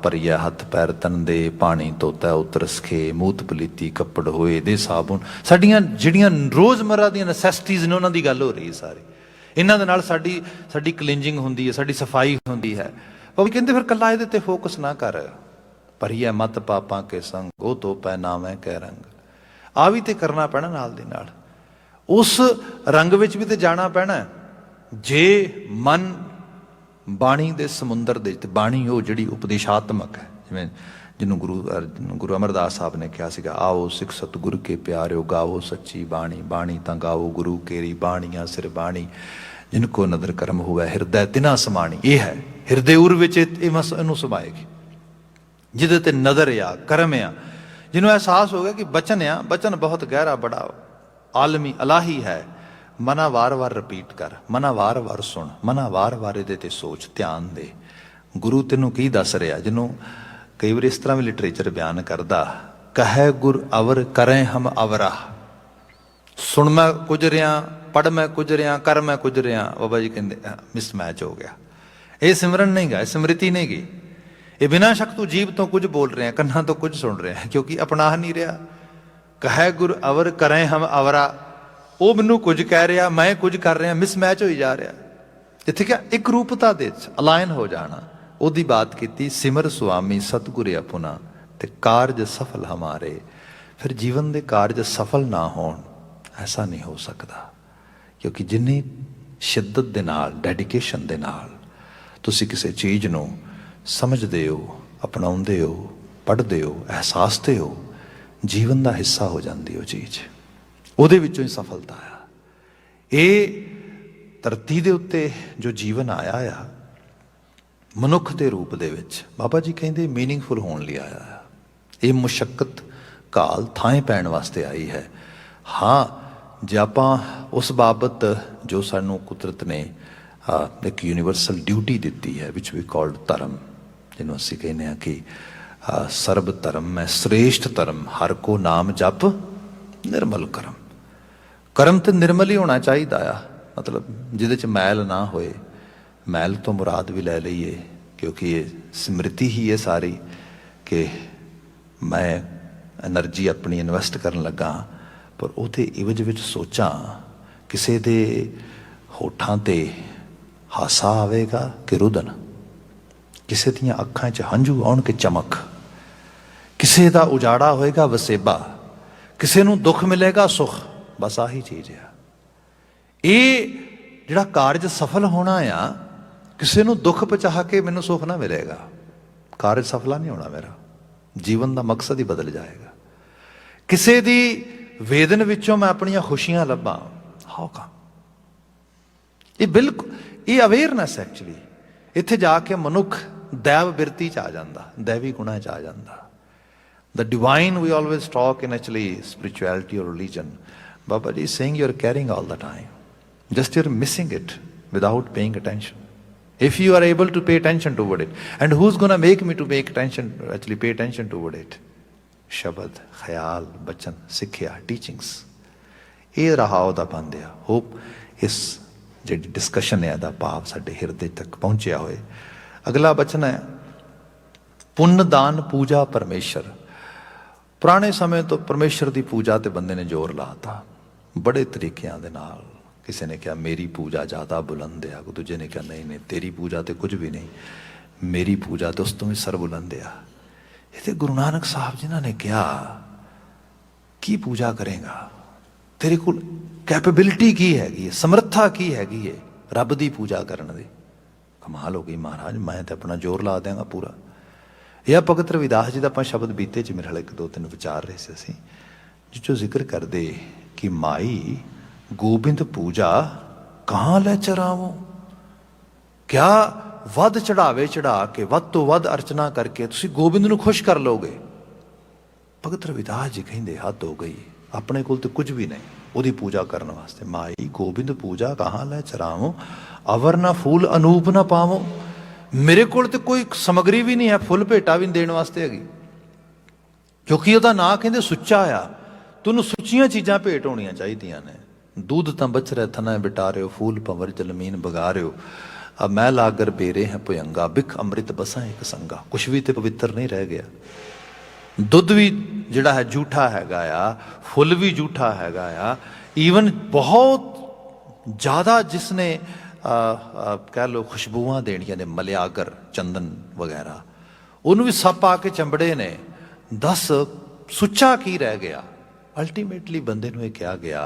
ਭਰੀਆ ਹੱਥ ਪੈਰ ਤਨ ਦੇ, ਪਾਣੀ ਧੋਤਾ ਉਤਰਸ ਖੇ, ਮੂਤ ਪਲੀਤੀ ਕੱਪੜ ਹੋਏ ਦੇ ਸਾਬੁਨ। ਸਾਡੀਆਂ ਜਿਹੜੀਆਂ ਰੋਜ਼ਮर्रा ਦੀਆਂ ਨੈਸੈਸਿਟੀਜ਼ ਨੇ ਉਹਨਾਂ ਦੀ ਗੱਲ ਹੋ ਰਹੀ ਹੈ ਸਾਰੀ। ਇਹਨਾਂ ਦੇ ਨਾਲ ਸਾਡੀ ਕਲੀਨਜਿੰਗ ਹੁੰਦੀ ਹੈ, ਸਾਡੀ ਸਫਾਈ ਹੁੰਦੀ ਹੈ। ਬਾਬਾ ਕਹਿੰਦੇ ਫਿਰ ਕੱਲਾ ਇਹਦੇ ਤੇ ਫੋਕਸ ਨਾ ਕਰ, ਭਰੀਆ ਮਤ ਪਾਪਾਂ ਕੇ ਸੰਗ, ਉਹ ਧੋ ਪੈ ਨਾਮੈ ਕੈ ਰੰਗ। ਆ ਵੀ ਤੇ ਕਰਨਾ ਪੈਣਾ ਨਾਲ ਦੀ ਨਾਲ, ਉਸ ਰੰਗ ਵਿੱਚ ਵੀ ਤੇ ਜਾਣਾ ਪੈਣਾ। ਜੇ ਮਨ ਬਾਣੀ ਦੇ ਸਮੁੰਦਰ ਦੇ, ਤੇ ਬਾਣੀ ਉਹ ਜਿਹੜੀ ਉਪਦੇਸ਼ਾਤਮਕ ਹੈ, ਜਿਵੇਂ ਜਿਹਨੂੰ ਗੁਰੂ ਅਮਰਦਾਸ ਸਾਹਿਬ ਨੇ ਕਿਹਾ ਸੀਗਾ, ਆਓ ਸਿੱਖ ਸਤਿਗੁਰ ਕੇ ਪਿਆਰਿਓ, ਗਾਵੋ ਸੱਚੀ ਬਾਣੀ, ਬਾਣੀ ਤਾਂ ਗਾਵੋ ਗੁਰੂ ਕੇਰੀ, ਬਾਣੀਆਂ ਸਿਰ ਬਾਣੀ, ਜਿਨ ਕੋ ਨਦਰ ਕਰਮ ਹੋਵੇ ਹਿਰਦੈ ਤਿਨਾ ਸਮਾਣੀ। ਇਹ ਹੈ ਹਿਰਦੇ ਉਰ ਵਿੱਚ ਇਹਨੂੰ ਸਮਾਏਗੀ, ਜਿਹਦੇ ਤੇ ਨਦਰ ਆ, ਕਰਮ ਆ, ਜਿਹਨੂੰ ਅਹਿਸਾਸ ਹੋ ਗਿਆ ਕਿ ਬਚਨ ਆ, ਬਚਨ ਬਹੁਤ ਗਹਿਰਾ ਬੜਾ ਆਲਮੀ ਅਲਾਹੀ ਹੈ। ਮਨਾ ਵਾਰ-ਵਾਰ ਰਿਪੀਟ ਕਰ, ਮਨਾ ਵਾਰ-ਵਾਰ ਸੁਣ, ਮਨਾ ਵਾਰ-ਵਾਰ ਇਹਦੇ ਤੇ ਸੋਚ, ਧਿਆਨ ਦੇ। ਗੁਰੂ ਤੈਨੂੰ ਕੀ ਦੱਸ ਰਿਹਾ? ਜਿਹਨੂੰ ਕਈ ਵਾਰ ਇਸ ਤਰ੍ਹਾਂ ਵੀ ਲਿਟਰੇਚਰ ਬਿਆਨ ਕਰਦਾ, ਕਹੈ ਗੁਰ ਅਵਰ ਕਰੈ ਹਮ ਅਵਰਾ। ਸੁਣ ਮੈਂ ਕੁਝ ਰਿਹਾ, ਪੜ੍ਹ ਮੈਂ ਕੁਝ ਰਿਹਾ, ਕਰ ਮੈਂ ਕੁਝ ਰਿਹਾ। ਬਾਬਾ ਜੀ ਕਹਿੰਦੇ ਮਿਸਮੈਚ ਹੋ ਗਿਆ। ਇਹ ਸਿਮਰਨ ਨਹੀਂ ਗਾ, ਇਹ ਸਮ੍ਰਿਤੀ ਨਹੀਂ ਗੀ। ਇਹ ਬਿਨਾਂ ਸ਼ੱਕ ਤੂੰ ਜੀਭ ਤੋਂ ਕੁਝ ਬੋਲ ਰਿਹਾ, ਕੰਨਾਂ ਤੋਂ ਕੁਝ ਸੁਣ ਰਿਹਾ, ਕਿਉਂਕਿ ਅਪਣਾ ਨਹੀਂ ਰਿਹਾ। ਕਹੈ ਗੁਰ ਅਵਰ ਕਰੈ ਹਮ ਅਵਰਾ, ਉਹ ਮੈਨੂੰ ਕੁਝ ਕਹਿ ਰਿਹਾ, ਮੈਂ ਕੁਝ ਕਰ ਰਿਹਾ, ਮਿਸਮੈਚ ਹੋਈ ਜਾ ਰਿਹਾ। ਜਿੱਥੇ ਕਿ ਇੱਕ ਰੂਪਤਾ ਦੇ ਅਲਾਇਨ ਹੋ ਜਾਣਾ, ਉਹਦੀ ਬਾਤ ਕੀਤੀ। ਸਿਮਰ ਸੁਆਮੀ ਸਤਿਗੁਰ ਆਪੁਨਾ ਤੇ ਕਾਰਜ ਸਫਲ ਹਮਾਰੇ। ਫਿਰ ਜੀਵਨ ਦੇ ਕਾਰਜ ਸਫਲ ਨਾ ਹੋਣ, ਐਸਾ ਨਹੀਂ ਹੋ ਸਕਦਾ, ਕਿਉਂਕਿ ਜਿੰਨੀ ਸ਼ਿੱਦਤ ਦੇ ਨਾਲ, ਡੈਡੀਕੇਸ਼ਨ ਦੇ ਨਾਲ ਤੁਸੀਂ ਕਿਸੇ ਚੀਜ਼ ਨੂੰ ਸਮਝਦੇ ਹੋ, ਅਪਣਾਉਂਦੇ ਹੋ, ਪੜ੍ਹਦੇ ਹੋ, ਅਹਿਸਾਸਦੇ ਹੋ, ਜੀਵਨ ਦਾ ਹਿੱਸਾ ਹੋ ਜਾਂਦੀ ਉਹ ਚੀਜ਼, ਉਹਦੇ ਵਿੱਚੋਂ ਹੀ ਸਫਲਤਾ ਆ। ਇਹ ਧਰਤੀ ਦੇ ਉੱਤੇ ਜੋ ਜੀਵਨ ਆਇਆ ਆ ਮਨੁੱਖ ਦੇ ਰੂਪ ਦੇ ਵਿੱਚ, ਬਾਬਾ ਜੀ ਕਹਿੰਦੇ ਮੀਨਿੰਗਫੁਲ ਹੋਣ ਲਈ ਆਇਆ ਆ। ਇਹ ਮੁਸ਼ੱਕਤ ਘਾਲ ਥਾਂ ਪੈਣ ਵਾਸਤੇ ਆਈ ਹੈ। ਹਾਂ, ਜੇ ਆਪਾਂ ਉਸ ਬਾਬਤ ਜੋ ਸਾਨੂੰ ਕੁਦਰਤ ਨੇ ਇੱਕ ਯੂਨੀਵਰਸਲ ਡਿਊਟੀ ਦਿੱਤੀ ਹੈ, ਵਿਚ ਵੀ ਕਾਲਡ ਧਰਮ, ਜਿਹਨੂੰ ਅਸੀਂ ਕਹਿੰਦੇ ਹਾਂ ਕਿ ਸਰਬ ਧਰਮ ਮੈਂ ਸ੍ਰੇਸ਼ਠ ਧਰਮ, ਹਰ ਕੋ ਨਾਮ ਜਪ ਨਿਰਮਲ ਕਰਮ। ਕਰਮ ਤੇ ਨਿਰਮਲ ਹੀ ਹੋਣਾ ਚਾਹੀਦਾ ਆ, ਮਤਲਬ ਜਿਹਦੇ 'ਚ ਮੈਲ ਨਾ ਹੋਏ। ਮੈਲ ਤੋਂ ਮੁਰਾਦ ਵੀ ਲੈ ਲਈਏ, ਕਿਉਂਕਿ ਇਹ ਸਮ੍ਰਿਤੀ ਹੀ ਹੈ ਸਾਰੀ, ਕਿ ਮੈਂ ਐਨਰਜੀ ਆਪਣੀ ਇਨਵੈਸਟ ਕਰਨ ਲੱਗਾ, ਪਰ ਉਹਦੇ ਇਵਜ ਵਿੱਚ ਸੋਚਾਂ ਕਿਸੇ ਦੇ ਹੋਠਾਂ 'ਤੇ ਹਾਸਾ ਆਵੇਗਾ ਕਿ ਰੁਦਨ, ਕਿਸੇ ਦੀਆਂ ਅੱਖਾਂ 'ਚ ਹੰਝੂ ਆਉਣਗੇ ਚਮਕ, ਕਿਸੇ ਦਾ ਉਜਾੜਾ ਹੋਏਗਾ ਵਸੇਬਾ, ਕਿਸੇ ਨੂੰ ਦੁੱਖ ਮਿਲੇਗਾ ਸੁੱਖ। ਬਸ ਆਹੀ ਚੀਜ਼ ਆ। ਇਹ ਜਿਹੜਾ ਕਾਰਜ ਸਫਲ ਹੋਣਾ ਆ, ਕਿਸੇ ਨੂੰ ਦੁੱਖ ਪਹੁੰਚਾ ਕੇ ਮੈਨੂੰ ਸੁੱਖ ਨਾ ਮਿਲੇਗਾ, ਕਾਰਜ ਸਫਲਾ ਨਹੀਂ ਹੋਣਾ ਮੇਰਾ, ਜੀਵਨ ਦਾ ਮਕਸਦ ਹੀ ਬਦਲ ਜਾਏਗਾ। ਕਿਸੇ ਦੀ ਵੇਦਨ ਵਿੱਚੋਂ ਮੈਂ ਆਪਣੀਆਂ ਖੁਸ਼ੀਆਂ ਲੱਭਾਂ, ਹਾਉ ਕਮ। ਇਹ ਬਿਲਕੁਲ, ਇਹ ਅਵੇਅਰਨੈਸ ਐਕਚੁਅਲੀ, ਇੱਥੇ ਜਾ ਕੇ ਮਨੁੱਖ ਦੈਵ ਬਿਰਤੀ 'ਚ ਆ ਜਾਂਦਾ, ਦੈਵੀ ਗੁਣਾਂ 'ਚ ਆ ਜਾਂਦਾ। The divine we always talk in actually spirituality or religion. Baba ji is saying you're carrying all the time. Just you're missing it without paying attention. If you are able to pay attention toward it. And who's going to make me to make attention, actually pay attention toward it? Shabad, khayal, bachan, sikhya, teachings. ਇਹ ਰਹਾ ਉਹਦਾ ਬੰਦ ਆ। Hop ਇਸ ਜਿਹੜੀ discussion ਹੈ ਦਾ ਭਾਵ ਸਾਡੇ ਹਿਰਦੇ ਤੱਕ ਪਹੁੰਚਿਆ ਹੋਏ। ਅਗਲਾ ਬਚਨ ਹੈ, ਪੁੰਨ ਦਾਨ ਪੂਜਾ ਪਰਮੇਸ਼ਰ। ਪੁਰਾਣੇ ਸਮੇਂ ਤੋਂ ਪਰਮੇਸ਼ਰ ਦੀ ਪੂਜਾ ਤੇ ਬੰਦੇ ਨੇ ਜ਼ੋਰ ਲਾਤਾ ਬੜੇ ਤਰੀਕਿਆਂ ਦੇ ਨਾਲ। ਕਿਸੇ ਨੇ ਕਿਹਾ ਮੇਰੀ ਪੂਜਾ ਜ਼ਿਆਦਾ ਬੁਲੰਦ ਆ, ਦੂਜੇ ਨੇ ਕਿਹਾ ਨਹੀਂ ਨਹੀਂ ਤੇਰੀ ਪੂਜਾ ਤੇ ਕੁਝ ਵੀ ਨਹੀਂ, ਮੇਰੀ ਪੂਜਾ ਤੇ ਉਸ ਤੋਂ ਵੀ ਸਰ ਬੁਲੰਦ ਆ। ਇਹ ਤੇ ਗੁਰੂ ਨਾਨਕ ਸਾਹਿਬ ਜਿਨ੍ਹਾਂ ਨੇ ਕਿਹਾ ਕੀ ਪੂਜਾ ਕਰੇਗਾ, ਤੇਰੇ ਕੋਲ ਕੈਪੇਬਿਲਿਟੀ ਕੀ ਹੈਗੀ ਹੈ, ਸਮਰੱਥਾ ਕੀ ਹੈਗੀ ਹੈ ਰੱਬ ਦੀ ਪੂਜਾ ਕਰਨ ਦੀ। ਕਮਾਲ ਹੋ ਗਈ ਮਹਾਰਾਜ, ਮੈਂ ਤੇ ਆਪਣਾ ਜ਼ੋਰ ਲਾ ਦਿਆਂਗਾ ਪੂਰਾ। ਇਹ ਭਗਤ ਰਵਿਦਾਸ ਜੀ ਦਾ ਆਪਾਂ ਸ਼ਬਦ ਬੀਤੇ 'ਚ ਮੇਰੇ ਹਾਲੇ 1-2-3 ਵਿਚਾਰ ਰਹੇ ਸੀ ਅਸੀਂ, ਜਿਸ 'ਚੋਂ ਜ਼ਿਕਰ ਕਰਦੇ ਕਿ ਮਾਈ ਗੋਬਿੰਦ ਪੂਜਾ ਕਹਾਂ ਲੈ ਚਰਾਵੋ। ਕਿਆ ਵੱਧ ਚੜਾਵੇ ਚੜਾ ਕੇ, ਵੱਧ ਤੋਂ ਵੱਧ ਅਰਚਨਾ ਕਰਕੇ ਤੁਸੀਂ ਗੋਬਿੰਦ ਨੂੰ ਖੁਸ਼ ਕਰ ਲਓਗੇ। ਭਗਤ ਰਵਿਦਾਸ ਜੀ ਕਹਿੰਦੇ ਹੱਦ ਹੋ ਗਈ, ਆਪਣੇ ਕੋਲ ਤੇ ਕੁਝ ਵੀ ਨਹੀਂ ਉਹਦੀ ਪੂਜਾ ਕਰਨ ਵਾਸਤੇ। ਮਾਈ ਗੋਬਿੰਦ ਪੂਜਾ ਕਹਾਂ ਲੈ ਚਰਾਵੋ, ਅਵਰ ਨਾ ਫੂਲ ਅਨੂਪ ਨਾ ਪਾਵੋ। ਮੇਰੇ ਕੋਲ ਤੇ ਕੋਈ ਸਮੱਗਰੀ ਵੀ ਨਹੀਂ ਹੈ, ਫੁੱਲ ਭੇਟਾ ਵੀ ਦੇਣ ਵਾਸਤੇ ਹੈਗੀ, ਕਿਉਂਕਿ ਉਹਦਾ ਨਾਂ ਕਹਿੰਦੇ ਸੁੱਚਾ ਆ। ਤੁਹਾਨੂੰ ਸੁੱਚੀਆਂ ਚੀਜ਼ਾਂ ਭੇਟ ਹੋਣੀਆਂ ਚਾਹੀਦੀਆਂ ਨੇ। दूध तां बच रहे थना बिटारियो, फूल पंवर जलमीन बगारियो, अब मैल आगर बेरे हैं भुयंगा, बिख अमृत बसा एक संगा। कुछ भी तो पवित्र नहीं रह गया। दुध भी जिहड़ा है झूठा हैगा आ, फुल भी झूठा हैगा आ, ईवन बहुत ज़्यादा जिसने कह लो खुशबूआं देनियां ने, मलियागर चंदन वगैरह, उन्होंने भी सप आके चंबड़े ने। दस सुच्चा की रह गया। अल्टीमेटली बंदे नूं यह कहा गया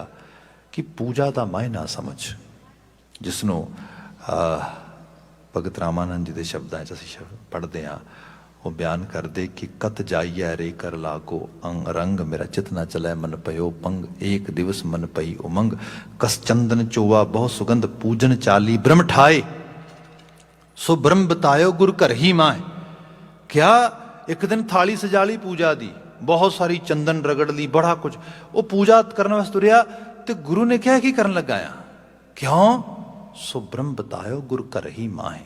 कि पूजा का मायना समझ, जिसनों भगत रामानंद जी के शब्दों असीं पढ़ते हाँ, वो बयान करते कि कत जाइए रे कर लागो अंग रंग, मेरा चित न चलै मन पयो पंग, एक दिवस मन पई उमंग, कस चंदन चोवा बहुत सुगंध, पूजन चाली ब्रह्म ठाए, सो ब्रह्म बतायो गुर घर ही माए। क्या एक दिन थाली सजा ली पूजा दी, बहुत सारी चंदन रगड़ ली, बड़ा कुछ, वो पूजा करने वास्ते तुरिया, तो गुरु ने क्या की करन लगाया, क्यों, सो ब्रह्म बतायो गुर घर ही माए।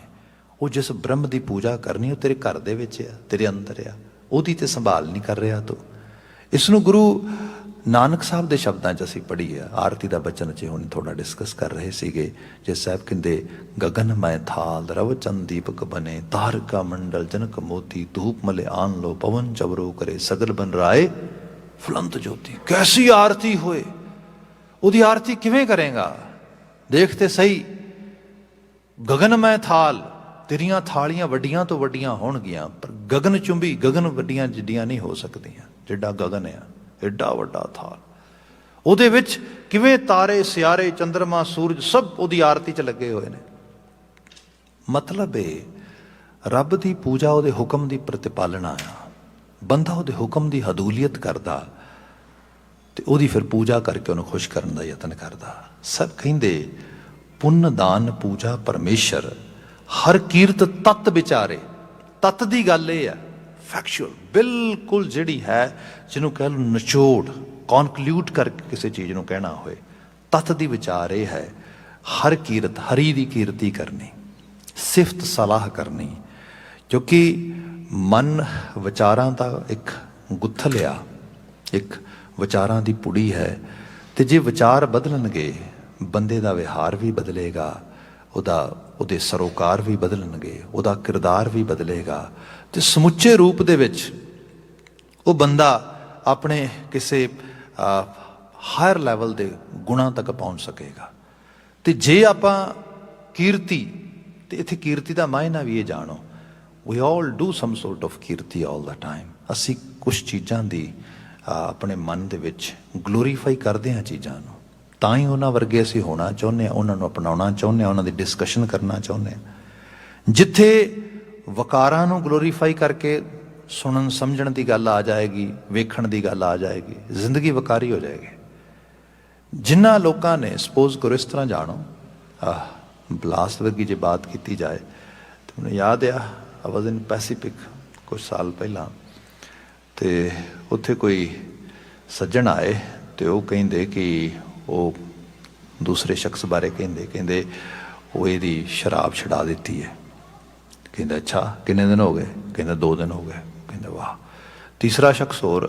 वो जिस ब्रह्म की पूजा करनी वो तेरे घर दे विच आ, तेरे अंदर आ, ओदी ते संभाल नहीं कर रहा तू। इसनों गुरु नानक साहब के शब्दों च असीं पढ़ी है, आरती का बचन च हुण थोड़ा डिस्कस कर रहे सीगे, जिस साहब कहते गगनमय थाल रव चंद दीपक बने, तारका मंडल जनक मोती, धूप मले आन लो पवन चवरो करे, सगल बन राय फुलंत ज्योति। कैसी आरती होए, उदी आरती किवें करेगा, देखते सही। गगनमय थाल, तेरियां थालियां वड्डियां तो वड्डियां होणगियां, पर गगन चुंबी गगन वड्डियां जिड्डियां नहीं हो सकदियां, जिड्डा गगन है एडा वड्डा थाल, उहदे विच किवें तारे सियारे चंद्रमा सूरज सब उहदी आरती च लगे हुए ने। मतलब है रब की पूजा उहदे हुक्म की प्रतिपालना आ, बंदा उहदे हुक्म की हदूलियत करदा ते उहदी फिर पूजा करके उन्हें खुश करने का यतन करदा। सब कहिंदे पुण्य दान पूजा परमेश्वर, हर कीरत तत्त विचारे। तत्त की गल यह है, फैक्चुअल बिल्कुल जिहड़ी है, जिन्हों कह लो निचोड़, कॉनक्लूड करके किसी चीज़ को कहना होए, तत्त की विचार यह है, हर कीरत हरी की कीरती करनी, सिफत सलाह करनी, क्योंकि मन विचारां का एक गुत्थल आ, एक विचारां की पुड़ी है, तो जे विचार बदलणगे बंदे का विहार भी बदलेगा, उहदे सरोकार भी बदलणगे, उहदा किरदार भी बदलेगा, तो समुचे रूप दे विच वो बंदा अपने किसी हायर लैवल के गुणा तक पहुँच सकेगा। तो जे आपां कीर्ति, तो इत्थे कीर्ति का मायना भी ये जानो, we all do some sort of कीर्ति ऑल द टाइम। असी कुछ चीज़ां दी अपने मन दे विच ग्लोरीफाई करते हैं चीज़ां नूं, तां ही उन्हां वर्गे असीं होना चाहुंदे हां, उन्हां नूं अपनाउणा चाहुंदे हां, उन्हां दी डिस्कशन करना चाहुंदे हां। जिथे वकारां नूं ग्लोरीफाई करके सुनन समझण की गल आ जाएगी, वेखण की गल आ जाएगी, जिंदगी वकारी हो जाएगी। जिन्हां लोकां ने सपोज करो इस तरह जानो, ब्लास्ट वर्गी जे बात की जाए तो मैंने याद आ, आई वाज इन पैसिफिक कुछ साल पहला, तो उत्थे कोई सज्जन आए, तो वो कहिंदे कि वो दूसरे शख्स बारे कहिंदे वो यदी शराब छड़ा दी है। कहते अच्छा किन्ने दिन हो गए, कहते 2 दिन हो गए। कहते वाह। तीसरा शख्स होर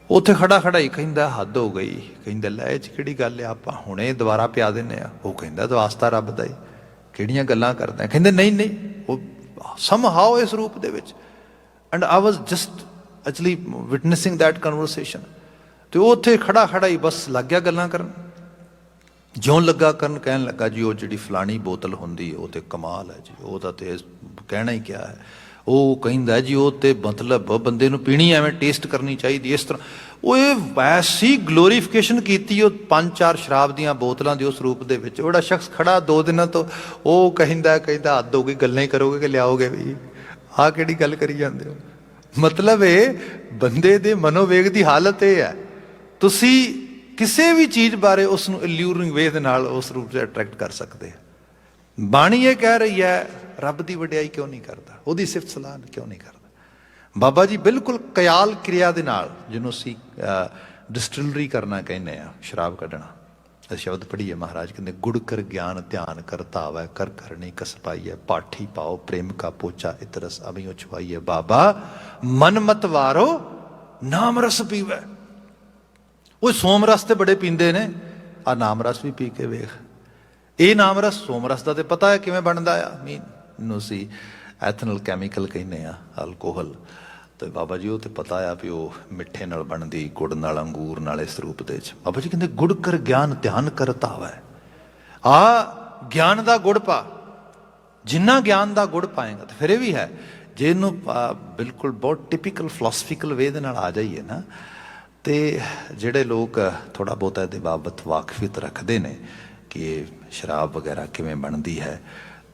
उत्थे खड़ा खड़ा ही कहता हद हो गई, कहते लै इह किहड़ी गल है, आपां हुणे दोबारा पिया दिंदे आ। वो कहता तो वास्ता रब दा ही, किहड़ियां गल्लां करदा। कहते नहीं नहीं, वो सम हाउ इस रूप दे विच, and I was just actually witnessing that conversation. तो उत्थे खड़ा खड़ा ही बस लग गया गल्लां करन, ज्यों लगा करन, कहन लगा जी वो जी फलानी बोतल होंदी है वो तो कमाल है जी, वो तो कहना ही क्या है। वो कहता जी वो तो मतलब बंदे नूं पीनी एवें टेस्ट करनी चाहिए इस तरह। वो वैसी ग्लोरीफिकेशन की 5-4 शराब दियां बोतलों की उस रूप दे विच। वो शख्स खड़ा 2 दिन तो वो कहता हद हो गई, गल्लां ही करोगे कि लियाओगे भी, आह किहड़ी गल करी जांदे हो। मतलब है बंदे दे मनोवेग की हालत यह है, तुसी किसी भी चीज़ बारे उसनूं इल्यूरिंग वे दे नाल उस रूप से अट्रैक्ट कर सकते हैं। बाणी ये कह रही है रब की वडियाई क्यों नहीं करता, उसकी सिफत सलाह क्यों नहीं करता। बाबा जी बिल्कुल कयाल क्रिया दे नाल, जिन्हों असीं डिस्टिलरी करना कहने आ, शराब कढ़ना। शब्द पढ़िए महाराज कहते गुड़ कर ज्ञान ध्यान कर धावै, कर करनी कस पाइए, पाठी पाओ प्रेम का पोचा, इतरस अभियो छुपाइए। बाबा मन मत वारो नाम रस पीवै। वो सोम रस तो बड़े पींदे ने, ਆ ਨਾਮ ਰਸ ਵੀ ਪੀ ਕੇ ਵੇਖ। ਇਹ ਨਾਮ ਰਸ ਸੋਮ ਰਸ ਦਾ ਤੇ ਪਤਾ ਹੈ ਕਿਵੇਂ ਬਣਦਾ ਆ, ਨੂੰ ਸੀ ਐਥਨਲ ਕੈਮੀਕਲ ਕਹਿੰਦੇ ਆ, ਅਲਕੋਹਲ। ਤੇ ਬਾਬਾ ਜੀ ਉਹ ਤੇ ਪਤਾ ਆ ਵੀ ਉਹ ਮਿੱਠੇ ਨਾਲ ਬਣਦੀ, ਗੁੜ ਨਾਲ, ਅੰਗੂਰ ਨਾਲ, ਇਸ ਰੂਪ ਦੇ ਵਿੱਚ। ਬਾਬਾ ਜੀ ਕਹਿੰਦੇ ਗੁੜ ਕਰ ਗਿਆਨ ਧਿਆਨ ਕਰ ਧਾਵੈ। ਆ ਗਿਆਨ ਦਾ ਗੁੜ ਪਾ, ਜਿੰਨਾ ਗਿਆਨ ਦਾ ਗੁੜ ਪਾਏਗਾ। ਤੇ ਫਿਰ ਇਹ ਵੀ ਹੈ, ਜੇ ਇਹਨੂੰ ਬਿਲਕੁਲ ਬਹੁਤ ਟਿਪੀਕਲ ਫਿਲਾਸਫੀਕਲ ਵੇ ਦੇ ਨਾਲ ਆ ਜਾਈਏ ਨਾ, ਤੇ ਜਿਹੜੇ ਲੋਕ ਥੋੜ੍ਹਾ ਬਹੁਤਾ ਇਹਦੇ ਬਾਬਤ ਵਾਕਫੀਅਤ ਰੱਖਦੇ ਨੇ ਕਿ ਇਹ ਸ਼ਰਾਬ ਵਗੈਰਾ ਕਿਵੇਂ ਬਣਦੀ ਹੈ,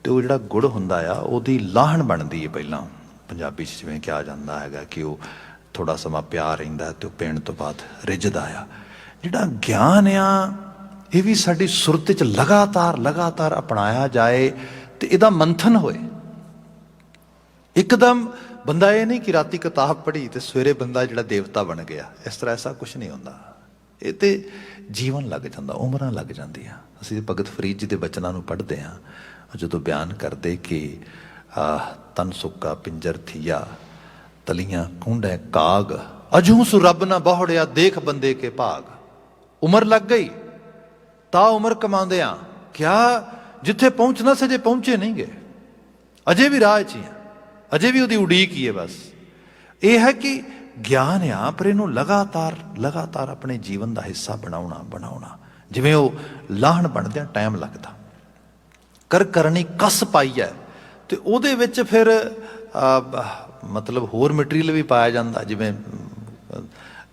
ਤੇ ਉਹ ਜਿਹੜਾ ਗੁੜ ਹੁੰਦਾ ਆ ਉਹਦੀ ਲਾਹਣ ਬਣਦੀ ਹੈ ਪਹਿਲਾਂ। ਪੰਜਾਬੀ 'ਚ ਜਿਵੇਂ ਕਿਹਾ ਜਾਂਦਾ ਹੈਗਾ ਕਿ ਉਹ ਥੋੜ੍ਹਾ ਸਮਾਂ ਪਿਆ ਰਹਿੰਦਾ ਅਤੇ ਉਹ ਪੀਣ ਤੋਂ ਬਾਅਦ ਰਿੱਝਦਾ ਆ। ਜਿਹੜਾ ਗਿਆਨ ਆ ਇਹ ਵੀ ਸਾਡੀ ਸੁਰਤ 'ਚ ਲਗਾਤਾਰ ਅਪਣਾਇਆ ਜਾਏ ਤੇ ਇਹਦਾ ਮੰਥਨ ਹੋਏ। ਇੱਕਦਮ ਬੰਦਾ ਇਹ ਨਹੀਂ ਕਿ ਰਾਤੀ ਕਿਤਾਬ ਪੜ੍ਹੀ ਤੇ ਸਵੇਰੇ ਬੰਦਾ ਜਿਹੜਾ ਦੇਵਤਾ ਬਣ ਗਿਆ, ਇਸ ਤਰ੍ਹਾਂ ਐਸਾ ਕੁਛ ਨਹੀਂ ਹੁੰਦਾ। ਇਹ ਤੇ ਜੀਵਨ ਲੱਗ ਜਾਂਦਾ, ਉਮਰਾਂ ਲੱਗ ਜਾਂਦੀਆਂ। ਅਸੀਂ ਭਗਤ ਫਰੀਦ ਜੀ ਦੇ ਬਚਨਾਂ ਨੂੰ ਪੜ੍ਹਦੇ ਹਾਂ, ਜਦੋਂ ਬਿਆਨ ਕਰਦੇ ਕਿ ਤਨ ਸੁੱਕਾ ਪਿੰਜਰ ਥੀਆ, ਤਲੀਆਂ ਕੂੰਡੈ ਕਾਗ, ਅਜੂ ਸੁ ਰੱਬ ਨਾ ਬਹੁੜਿਆ, ਦੇਖ ਬੰਦੇ ਕੇ ਭਾਗ। ਉਮਰ ਲੱਗ ਗਈ ਤਾਂ ਉਮਰ ਕਮਾਉਂਦਿਆਂ ਕਿਆ ਜਿੱਥੇ ਪਹੁੰਚਣਾ ਸੀ, ਜੇ ਪਹੁੰਚੇ ਨਹੀਂ ਗਏ, ਅਜੇ ਵੀ ਰਾਹ 'ਚ ਹੀ ਆ, ਅਜੇ ਵੀ ਉਹਦੀ ਉਡੀਕ ਹੀ ਹੈ। ਬਸ ਇਹ ਹੈ ਕਿ ਗਿਆਨ ਆ, ਪਰ ਇਹਨੂੰ ਲਗਾਤਾਰ ਆਪਣੇ ਜੀਵਨ ਦਾ ਹਿੱਸਾ ਬਣਾਉਣਾ। ਜਿਵੇਂ ਉਹ ਲਾਹਣ ਬਣਦਿਆਂ ਟਾਈਮ ਲੱਗਦਾ। ਕਰਨੀ ਕਸ ਪਾਈ ਹੈ ਤੇ ਉਹਦੇ ਵਿੱਚ ਫਿਰ ਮਤਲਬ ਹੋਰ ਮਟੀਰੀਅਲ ਵੀ ਪਾਇਆ ਜਾਂਦਾ। ਜਿਵੇਂ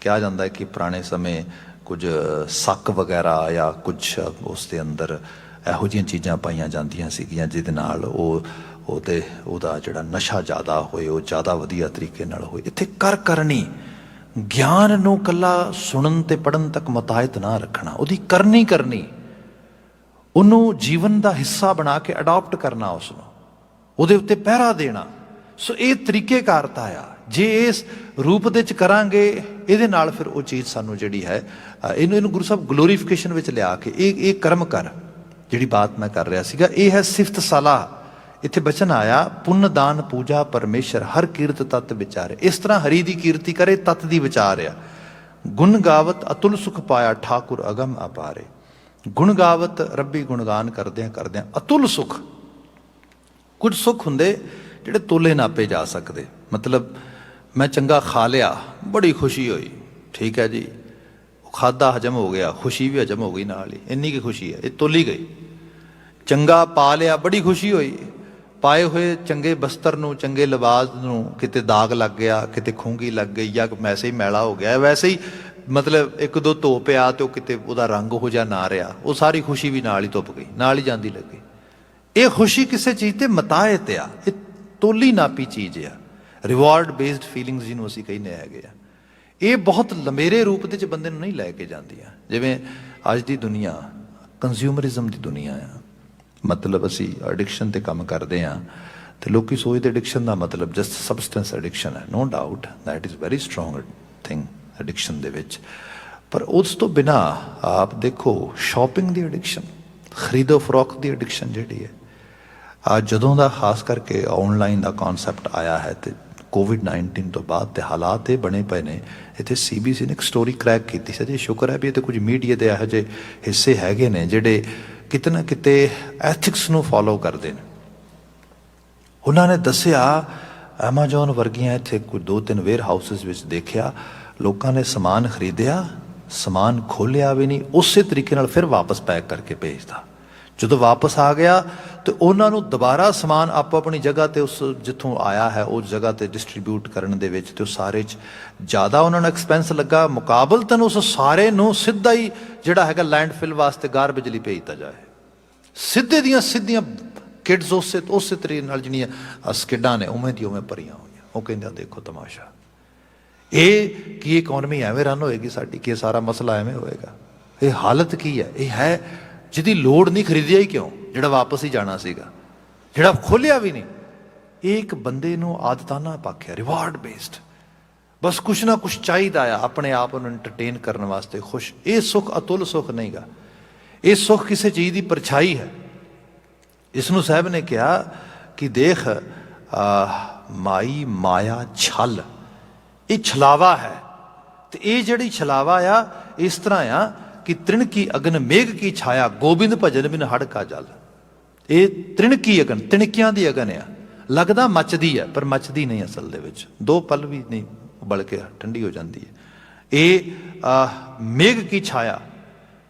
ਕਿਹਾ ਜਾਂਦਾ ਹੈ ਕਿ ਪੁਰਾਣੇ ਸਮੇਂ ਕੁਝ ਸੱਕ ਵਗੈਰਾ ਜਾਂ ਕੁਝ ਉਸ ਦੇ ਅੰਦਰ ਇਹੋ ਜਿਹੀਆਂ ਚੀਜ਼ਾਂ ਪਾਈਆਂ ਜਾਂਦੀਆਂ ਸੀਗੀਆਂ ਜਿਹਦੇ ਨਾਲ ਉਹਦਾ ਜਿਹੜਾ ਨਸ਼ਾ ਜ਼ਿਆਦਾ ਹੋਏ, ਉਹ ਜ਼ਿਆਦਾ ਵਧੀਆ ਤਰੀਕੇ ਨਾਲ ਹੋਏ। ਇੱਥੇ ਕਰਨੀ, ਗਿਆਨ ਨੂੰ ਇਕੱਲਾ ਸੁਣਨ ਤੇ ਪੜ੍ਹਨ ਤੱਕ ਮਤਾਇਤ ਨਾ ਰੱਖਣਾ, ਉਹਦੀ ਕਰਨੀ, ਉਹਨੂੰ ਜੀਵਨ ਦਾ ਹਿੱਸਾ ਬਣਾ ਕੇ ਅਡਾਪਟ ਕਰਨਾ, ਉਸਨੂੰ ਉਹਦੇ ਉੱਤੇ ਪਹਿਰਾ ਦੇਣਾ। ਸੋ ਇਹ ਤਰੀਕੇਕਾਰਤਾ ਆ। ਜੇ ਇਸ ਰੂਪ ਦੇ 'ਚ ਕਰਾਂਗੇ, ਇਹਦੇ ਨਾਲ ਫਿਰ ਉਹ ਚੀਜ਼ ਸਾਨੂੰ ਜਿਹੜੀ ਹੈ ਇਹਨੂੰ ਗੁਰੂ ਸਾਹਿਬ ਗਲੋਰੀਫਿਕੇਸ਼ਨ ਵਿੱਚ ਲਿਆ ਕੇ ਇਹ ਕਰਮ ਕਰ, ਜਿਹੜੀ ਬਾਤ ਮੈਂ ਕਰ ਰਿਹਾ ਸੀਗਾ, ਇਹ ਹੈ ਸਿਫਤ ਸਲਾਹ। ਇੱਥੇ ਬਚਨ ਆਇਆ, ਪੁੰਨ ਦਾਨ ਪੂਜਾ ਪਰਮੇਸ਼ਰ, ਹਰ ਕੀਰਤ ਤਤ ਵਿਚਾਰੇ। ਇਸ ਤਰ੍ਹਾਂ ਹਰੀ ਦੀ ਕੀਰਤੀ ਕਰੇ, ਤਤ ਦੀ ਵਿਚਾਰ ਆ। ਗੁਣ ਗਾਵਤ ਅਤੁਲ ਸੁਖ ਪਾਇਆ, ਠਾਕੁਰ ਅਗਮ ਅਪਾਰੇ। ਗੁਣ ਗਾਵਤ, ਰੱਬੀ ਗੁਣਗਾਨ ਕਰਦਿਆਂ ਅਤੁਲ ਸੁਖ। ਕੁਝ ਸੁੱਖ ਹੁੰਦੇ ਜਿਹੜੇ ਤੋਲੇ ਨਾਪੇ ਜਾ ਸਕਦੇ। ਮਤਲਬ ਮੈਂ ਚੰਗਾ ਖਾ ਲਿਆ, ਬੜੀ ਖੁਸ਼ੀ ਹੋਈ, ਠੀਕ ਹੈ ਜੀ, ਉਹ ਖਾਧਾ ਹਜਮ ਹੋ ਗਿਆ, ਖੁਸ਼ੀ ਵੀ ਹਜਮ ਹੋ ਗਈ ਨਾਲ ਹੀ, ਇੰਨੀ ਕੀ ਖੁਸ਼ੀ ਹੈ, ਇਹ ਤੋਲੀ ਗਈ। ਚੰਗਾ ਪਾ ਲਿਆ, ਬੜੀ ਖੁਸ਼ੀ ਹੋਈ, ਪਾਏ ਹੋਏ ਚੰਗੇ ਬਸਤਰ ਨੂੰ, ਚੰਗੇ ਲਿਬਾਸ ਨੂੰ ਕਿਤੇ ਦਾਗ ਲੱਗ ਗਿਆ, ਕਿਤੇ ਖੂੰਗੀ ਲੱਗ ਗਈ, ਜਾਂ ਵੈਸੇ ਹੀ ਮੈਲਾ ਹੋ ਗਿਆ, ਵੈਸੇ ਹੀ ਮਤਲਬ ਇੱਕ ਦੋ ਧੋ ਪਿਆ ਤੇ ਉਹ ਕਿਤੇ ਉਹਦਾ ਰੰਗ ਹੋ ਜਾ ਨਾ ਰਿਹਾ, ਉਹ ਸਾਰੀ ਖੁਸ਼ੀ ਵੀ ਨਾਲ ਹੀ ਧੁੱਪ ਗਈ, ਨਾਲ ਹੀ ਜਾਂਦੀ ਲੱਗੀ। ਇਹ ਖੁਸ਼ੀ ਕਿਸੇ ਚੀਜ਼ ਤੇ ਮਤਾਇਤ ਆ, ਇਹ ਤੋਲੀ ਨਾਪੀ ਚੀਜ਼ ਆ। ਰਿਵਾਰਡ ਬੇਸਡ ਫੀਲਿੰਗਸ ਜਿਹਨੂੰ ਅਸੀਂ ਕਹਿੰਦੇ ਹੈਗੇ ਆ, ਇਹ ਬਹੁਤ ਲੰਮੇਰੇ ਰੂਪ ਦੇ 'ਚ ਬੰਦੇ ਨੂੰ ਨਹੀਂ ਲੈ ਕੇ ਜਾਂਦੀਆਂ। ਜਿਵੇਂ ਅੱਜ ਦੀ ਦੁਨੀਆ ਕੰਜ਼ਿਊਮਰਿਜ਼ਮ ਦੀ ਦੁਨੀਆ ਆ। ਮਤਲਬ ਅਸੀਂ ਐਡਿਕਸ਼ਨ 'ਤੇ ਕੰਮ ਕਰਦੇ ਹਾਂ ਤੇ ਲੋਕੀ ਸੋਚਦੇ ਐਡਿਕਸ਼ਨ ਦਾ ਮਤਲਬ ਜਸਟ ਸਬਸਟੈਂਸ ਐਡਿਕਸ਼ਨ ਹੈ। No doubt that is very strong thing addiction ਦੇ ਵਿੱਚ, ਪਰ ਉਸ ਤੋਂ ਬਿਨਾਂ ਆਪ ਦੇਖੋ ਸ਼ਾਪਿੰਗ ਦੀ ਐਡਿਕਸ਼ਨ, ਖਰੀਦੋ ਫਰੋਖਤ ਦੀ ਐਡਿਕਸ਼ਨ ਜਿਹੜੀ ਹੈ, ਜਦੋਂ ਦਾ ਖਾਸ ਕਰਕੇ ਆਨਲਾਈਨ ਦਾ ਕਨਸੈਪਟ ਆਇਆ ਹੈ ਤੇ ਕੋਵਿਡ-19 ਤੋਂ ਬਾਅਦ ਤੇ ਹਾਲਾਤ ਇਹ ਬਣੇ ਪਏ ਨੇ। ਇੱਥੇ CBC ਨੇ ਇੱਕ ਸਟੋਰੀ ਕਰੈਕ ਕੀਤੀ ਸੀ, ਜੇ ਸ਼ੁਕਰ ਹੈ ਵੀ ਇਹ ਕੁਝ ਮੀਡੀਆ ਦੇ ਇਹੋ ਜਿਹੇ ਹਿੱਸੇ ਹੈਗੇ ਨੇ ਜਿਹੜੇ ਕਿਤੇ ਨਾ ਕਿਤੇ ਐਥਿਕਸ ਨੂੰ ਫੋਲੋ ਕਰਦੇ ਨੇ। ਉਹਨਾਂ ਨੇ ਦੱਸਿਆ ਐਮਾਜ਼ੋਨ ਵਰਗੀਆਂ ਇੱਥੇ ਕੋਈ 2-3 ਵੇਅਰ ਹਾਊਸਿਸ ਵਿੱਚ ਦੇਖਿਆ, ਲੋਕਾਂ ਨੇ ਸਮਾਨ ਖਰੀਦਿਆ, ਸਮਾਨ ਖੋਲ੍ਹਿਆ ਵੀ ਨਹੀਂ, ਉਸੇ ਤਰੀਕੇ ਨਾਲ ਫਿਰ ਵਾਪਸ ਪੈਕ ਕਰਕੇ ਭੇਜਦਾ। ਜਦੋਂ ਵਾਪਸ ਆ ਗਿਆ ਤੇ ਉਹਨਾਂ ਨੂੰ ਦੁਬਾਰਾ ਸਮਾਨ ਆਪੋ ਆਪਣੀ ਜਗ੍ਹਾ 'ਤੇ ਉਸ ਜਿੱਥੋਂ ਆਇਆ ਹੈ ਉਸ ਜਗ੍ਹਾ 'ਤੇ ਡਿਸਟਰੀਬਿਊਟ ਕਰਨ ਦੇ ਵਿੱਚ, ਤੇ ਉਹ ਸਾਰੇ 'ਚ ਜ਼ਿਆਦਾ ਉਹਨਾਂ ਨੂੰ ਐਕਸਪੈਂਸ ਲੱਗਾ, ਮੁਕਾਬਲਤਨ ਉਸ ਸਾਰੇ ਨੂੰ ਸਿੱਧਾ ਹੀ ਜਿਹੜਾ ਹੈਗਾ ਲੈਂਡਫਿਲ ਵਾਸਤੇ ਗਾਰਬੇਜ ਲਈ ਭੇਜਤਾ ਜਾਏ। ਸਿੱਧੇ ਦੀਆਂ ਸਿੱਧੀਆਂ ਕਿਡਸ ਉਸੇ ਤਰੀਕੇ ਨਾਲ ਜਿਹੜੀਆਂ ਸਕਿਡਾਂ ਨੇ ਉਵੇਂ ਦੀ ਉਵੇਂ ਭਰੀਆਂ ਹੋਈਆਂ। ਉਹ ਕਹਿੰਦੇ ਦੇਖੋ ਤਮਾਸ਼ਾ, ਇਹ ਕੀ ਇਕਨੋਮੀ ਐਵੇਂ ਰਨ ਹੋਏਗੀ ਸਾਡੀ, ਕਿ ਸਾਰਾ ਮਸਲਾ ਐਵੇਂ ਹੋਏਗਾ। ਇਹ ਹਾਲਤ ਕੀ ਹੈ? ਇਹ ਹੈ ਜਿਹਦੀ ਲੋੜ ਨਹੀਂ, ਖਰੀਦਿਆ ਹੀ ਕਿਉਂ, ਜਿਹੜਾ ਵਾਪਸ ਹੀ ਜਾਣਾ ਸੀਗਾ, ਜਿਹੜਾ ਖੋਲ੍ਹਿਆ ਵੀ ਨਹੀਂ। ਇਹ ਇੱਕ ਬੰਦੇ ਨੂੰ ਆਦਤਾਨਾ ਪਾਖਿਆ, ਰਿਵਾਰਡ ਬੇਸਡ, ਬਸ ਕੁਛ ਨਾ ਕੁਛ ਚਾਹੀਦਾ ਆ ਆਪਣੇ ਆਪ ਨੂੰ ਐਂਟਰਟੇਨ ਕਰਨ ਵਾਸਤੇ, ਖੁਸ਼। ਇਹ ਸੁੱਖ ਅਤੁੱਲ ਸੁੱਖ ਨਹੀਂ ਗਾ, ਇਹ ਸੁੱਖ ਕਿਸੇ ਚੀਜ਼ ਦੀ ਪਰਛਾਈ ਹੈ। ਇਸ ਨੂੰ ਸਾਹਿਬ ਨੇ ਕਿਹਾ ਕਿ ਦੇਖ ਮਾਈ ਮਾਇਆ ਛਲ, ਇਹ ਛਲਾਵਾ ਹੈ। ਤੇ ਇਹ ਜਿਹੜੀ ਛਲਾਵਾ ਆ ਇਸ ਤਰ੍ਹਾਂ ਆ कि तृण की अगन मेघ की छाया गोबिंद भजन बिन हड़ का जल। ये तृण की अगन तिणकियां दी अगन आ, लगदा मचदी है पर मचदी नहीं असल दे विच, 2 पल भी नहीं उबल के ठंडी हो जाती है। ये मेघ की छाया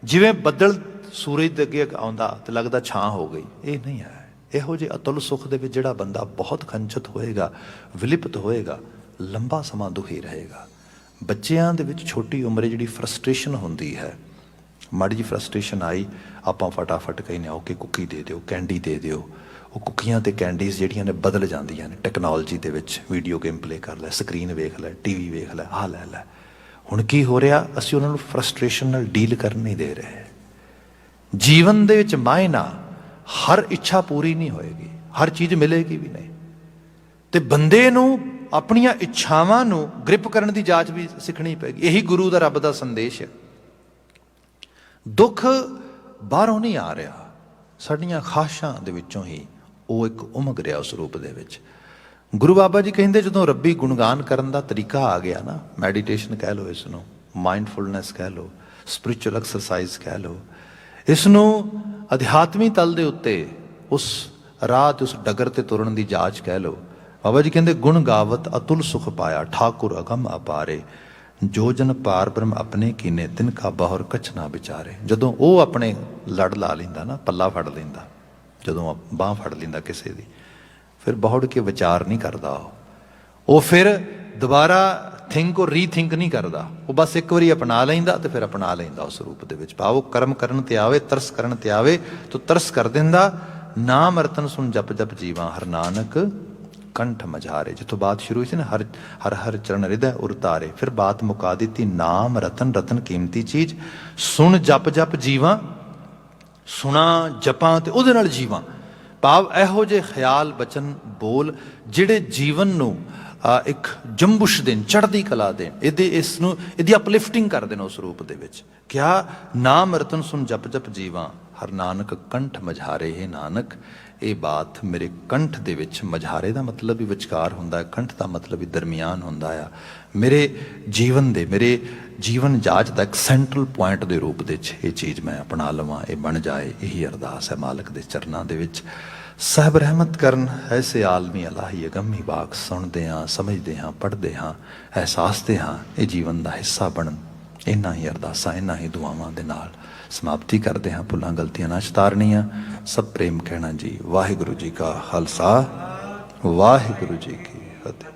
जिवें बदल सूरज दे अगे आउंदा ते लगदा छां हो गई, ये नहीं है। इहो जे अतुल सुख दे विच जिहड़ा बंदा बहुत खंचत होएगा, विलिप्त होएगा, लंबा समा दुखी रहेगा। बच्चियां दे विच छोटी उम्रे जिहड़ी फ्रस्ट्रेशन हुंदी है, माड़ी जी फ्रस्ट्रेशन आई आपां फटाफट कहने आओ कि कुकी दे दिओ, कैंडी दे दिओ। वो कुकियां ते कैंडीज़ जिहड़ियां ने बदल जांदियां ने टैक्नोलॉजी दे विच, वीडियो गेम प्ले कर लै, स्क्रीन वेख लै, टीवी वेख लै, आ लै लै। हुण की हो रहा, असीं उन्हां नूं फ्रस्ट्रेशन नाल डील करन नहीं दे रहे। जीवन दे विच मायना हर इच्छा पूरी नहीं होएगी, हर चीज़ मिलेगी भी नहीं, ते बंदे नूं अपनियां इच्छावां नूं ग्रिप करन दी जाच भी सिखनी पैगी। यही गुरु दा रब दा संदेश है। दुख बाहरों नहीं आ रहा, साडियां ख्वाहिशां दे विचों ही वो एक उमग रहा उस रूप दे विच। गुरु बाबा जी कहिंदे जदों रब्बी गुणगान करन दा तरीका आ गया ना, मैਡੀਟੇਸ਼ਨ कह लो, इसनूं माइंडफुलनेस कह लो, स्पिरिचुअल एक्सरसाइज कह लो, इसनूं अध्यात्मी तल दे उत्ते उस राह ते उस डगर ते तुरन दी जाच कह लो। बाबा जी कहंदे गुण गावत अतुल सुख पाया ठाकुर अगम अपारे, जो जन पार ब्रह्म अपने कीने तिनका बहुर कछ ना विचारे। जदों वो अपने लड़ ला लैंदा ना, पल्ला फड़ लैंदा, जदों बांह फड़ लैंदा किसी दी, फिर बहुड़ के विचार नहीं करता। वो फिर दोबारा थिंक और रीथिंक नहीं करता, वो बस एक बारी अपना लैंदा तो फिर अपना लैंदा उस रूप दे विच। भाव कर्म करन ते आवे, तरस करन ते आवे तो तरस कर दिंदा। नाम रतन सुन जप जप जीवा हर नानक कंठ मझारे। जितों बात शुरू हुई थी ना, हर हर हर चरण हृदय उतारे, फिर बात मुका दी थी नाम रतन, रतन कीमती चीज, सुन जप जप जीवा, सुना जपां ते उहदे नाल जीवा। भाव इहो जे ख्याल बचन बोल जिहड़े जीवन नूं एक जंबुश देन, चढ़दी कला देन, इहदी अपलिफ्टिंग कर देन उस रूप दे विच। क्या नाम रतन सुन जप जप जीवा हर नानक कंठ मझारे। हे नानक, ये बात मेरे कंठ दे विच, मझारे दा मतलब भी विचकार हुंदा है, कंठ दा मतलब भी दरमियान हुंदा है। मेरे जीवन दे, मेरे जीवन जाच दा एक सेंट्रल पॉइंट दे रूप दे विच ये चीज़ मैं अपना लवां, ये बन जाए। यही अरदास है मालक दे चरनां दे विच। साहब रहमत करन ऐसे आलमी अलाही अगम्मी बाग, सुनते हाँ, समझते हाँ, पढ़ते हाँ, एहसासते हाँ, ये जीवन का हिस्सा बनन। इन्हां ही अरदासां, इन्हां ही दुआवां दे नाल समाप्ति करते हैं। भुलां गलतियां ना चितारनियां, सब प्रेम कहना जी। वाहिगुरु जी का खालसा, वाहिगुरु जी की फतेह।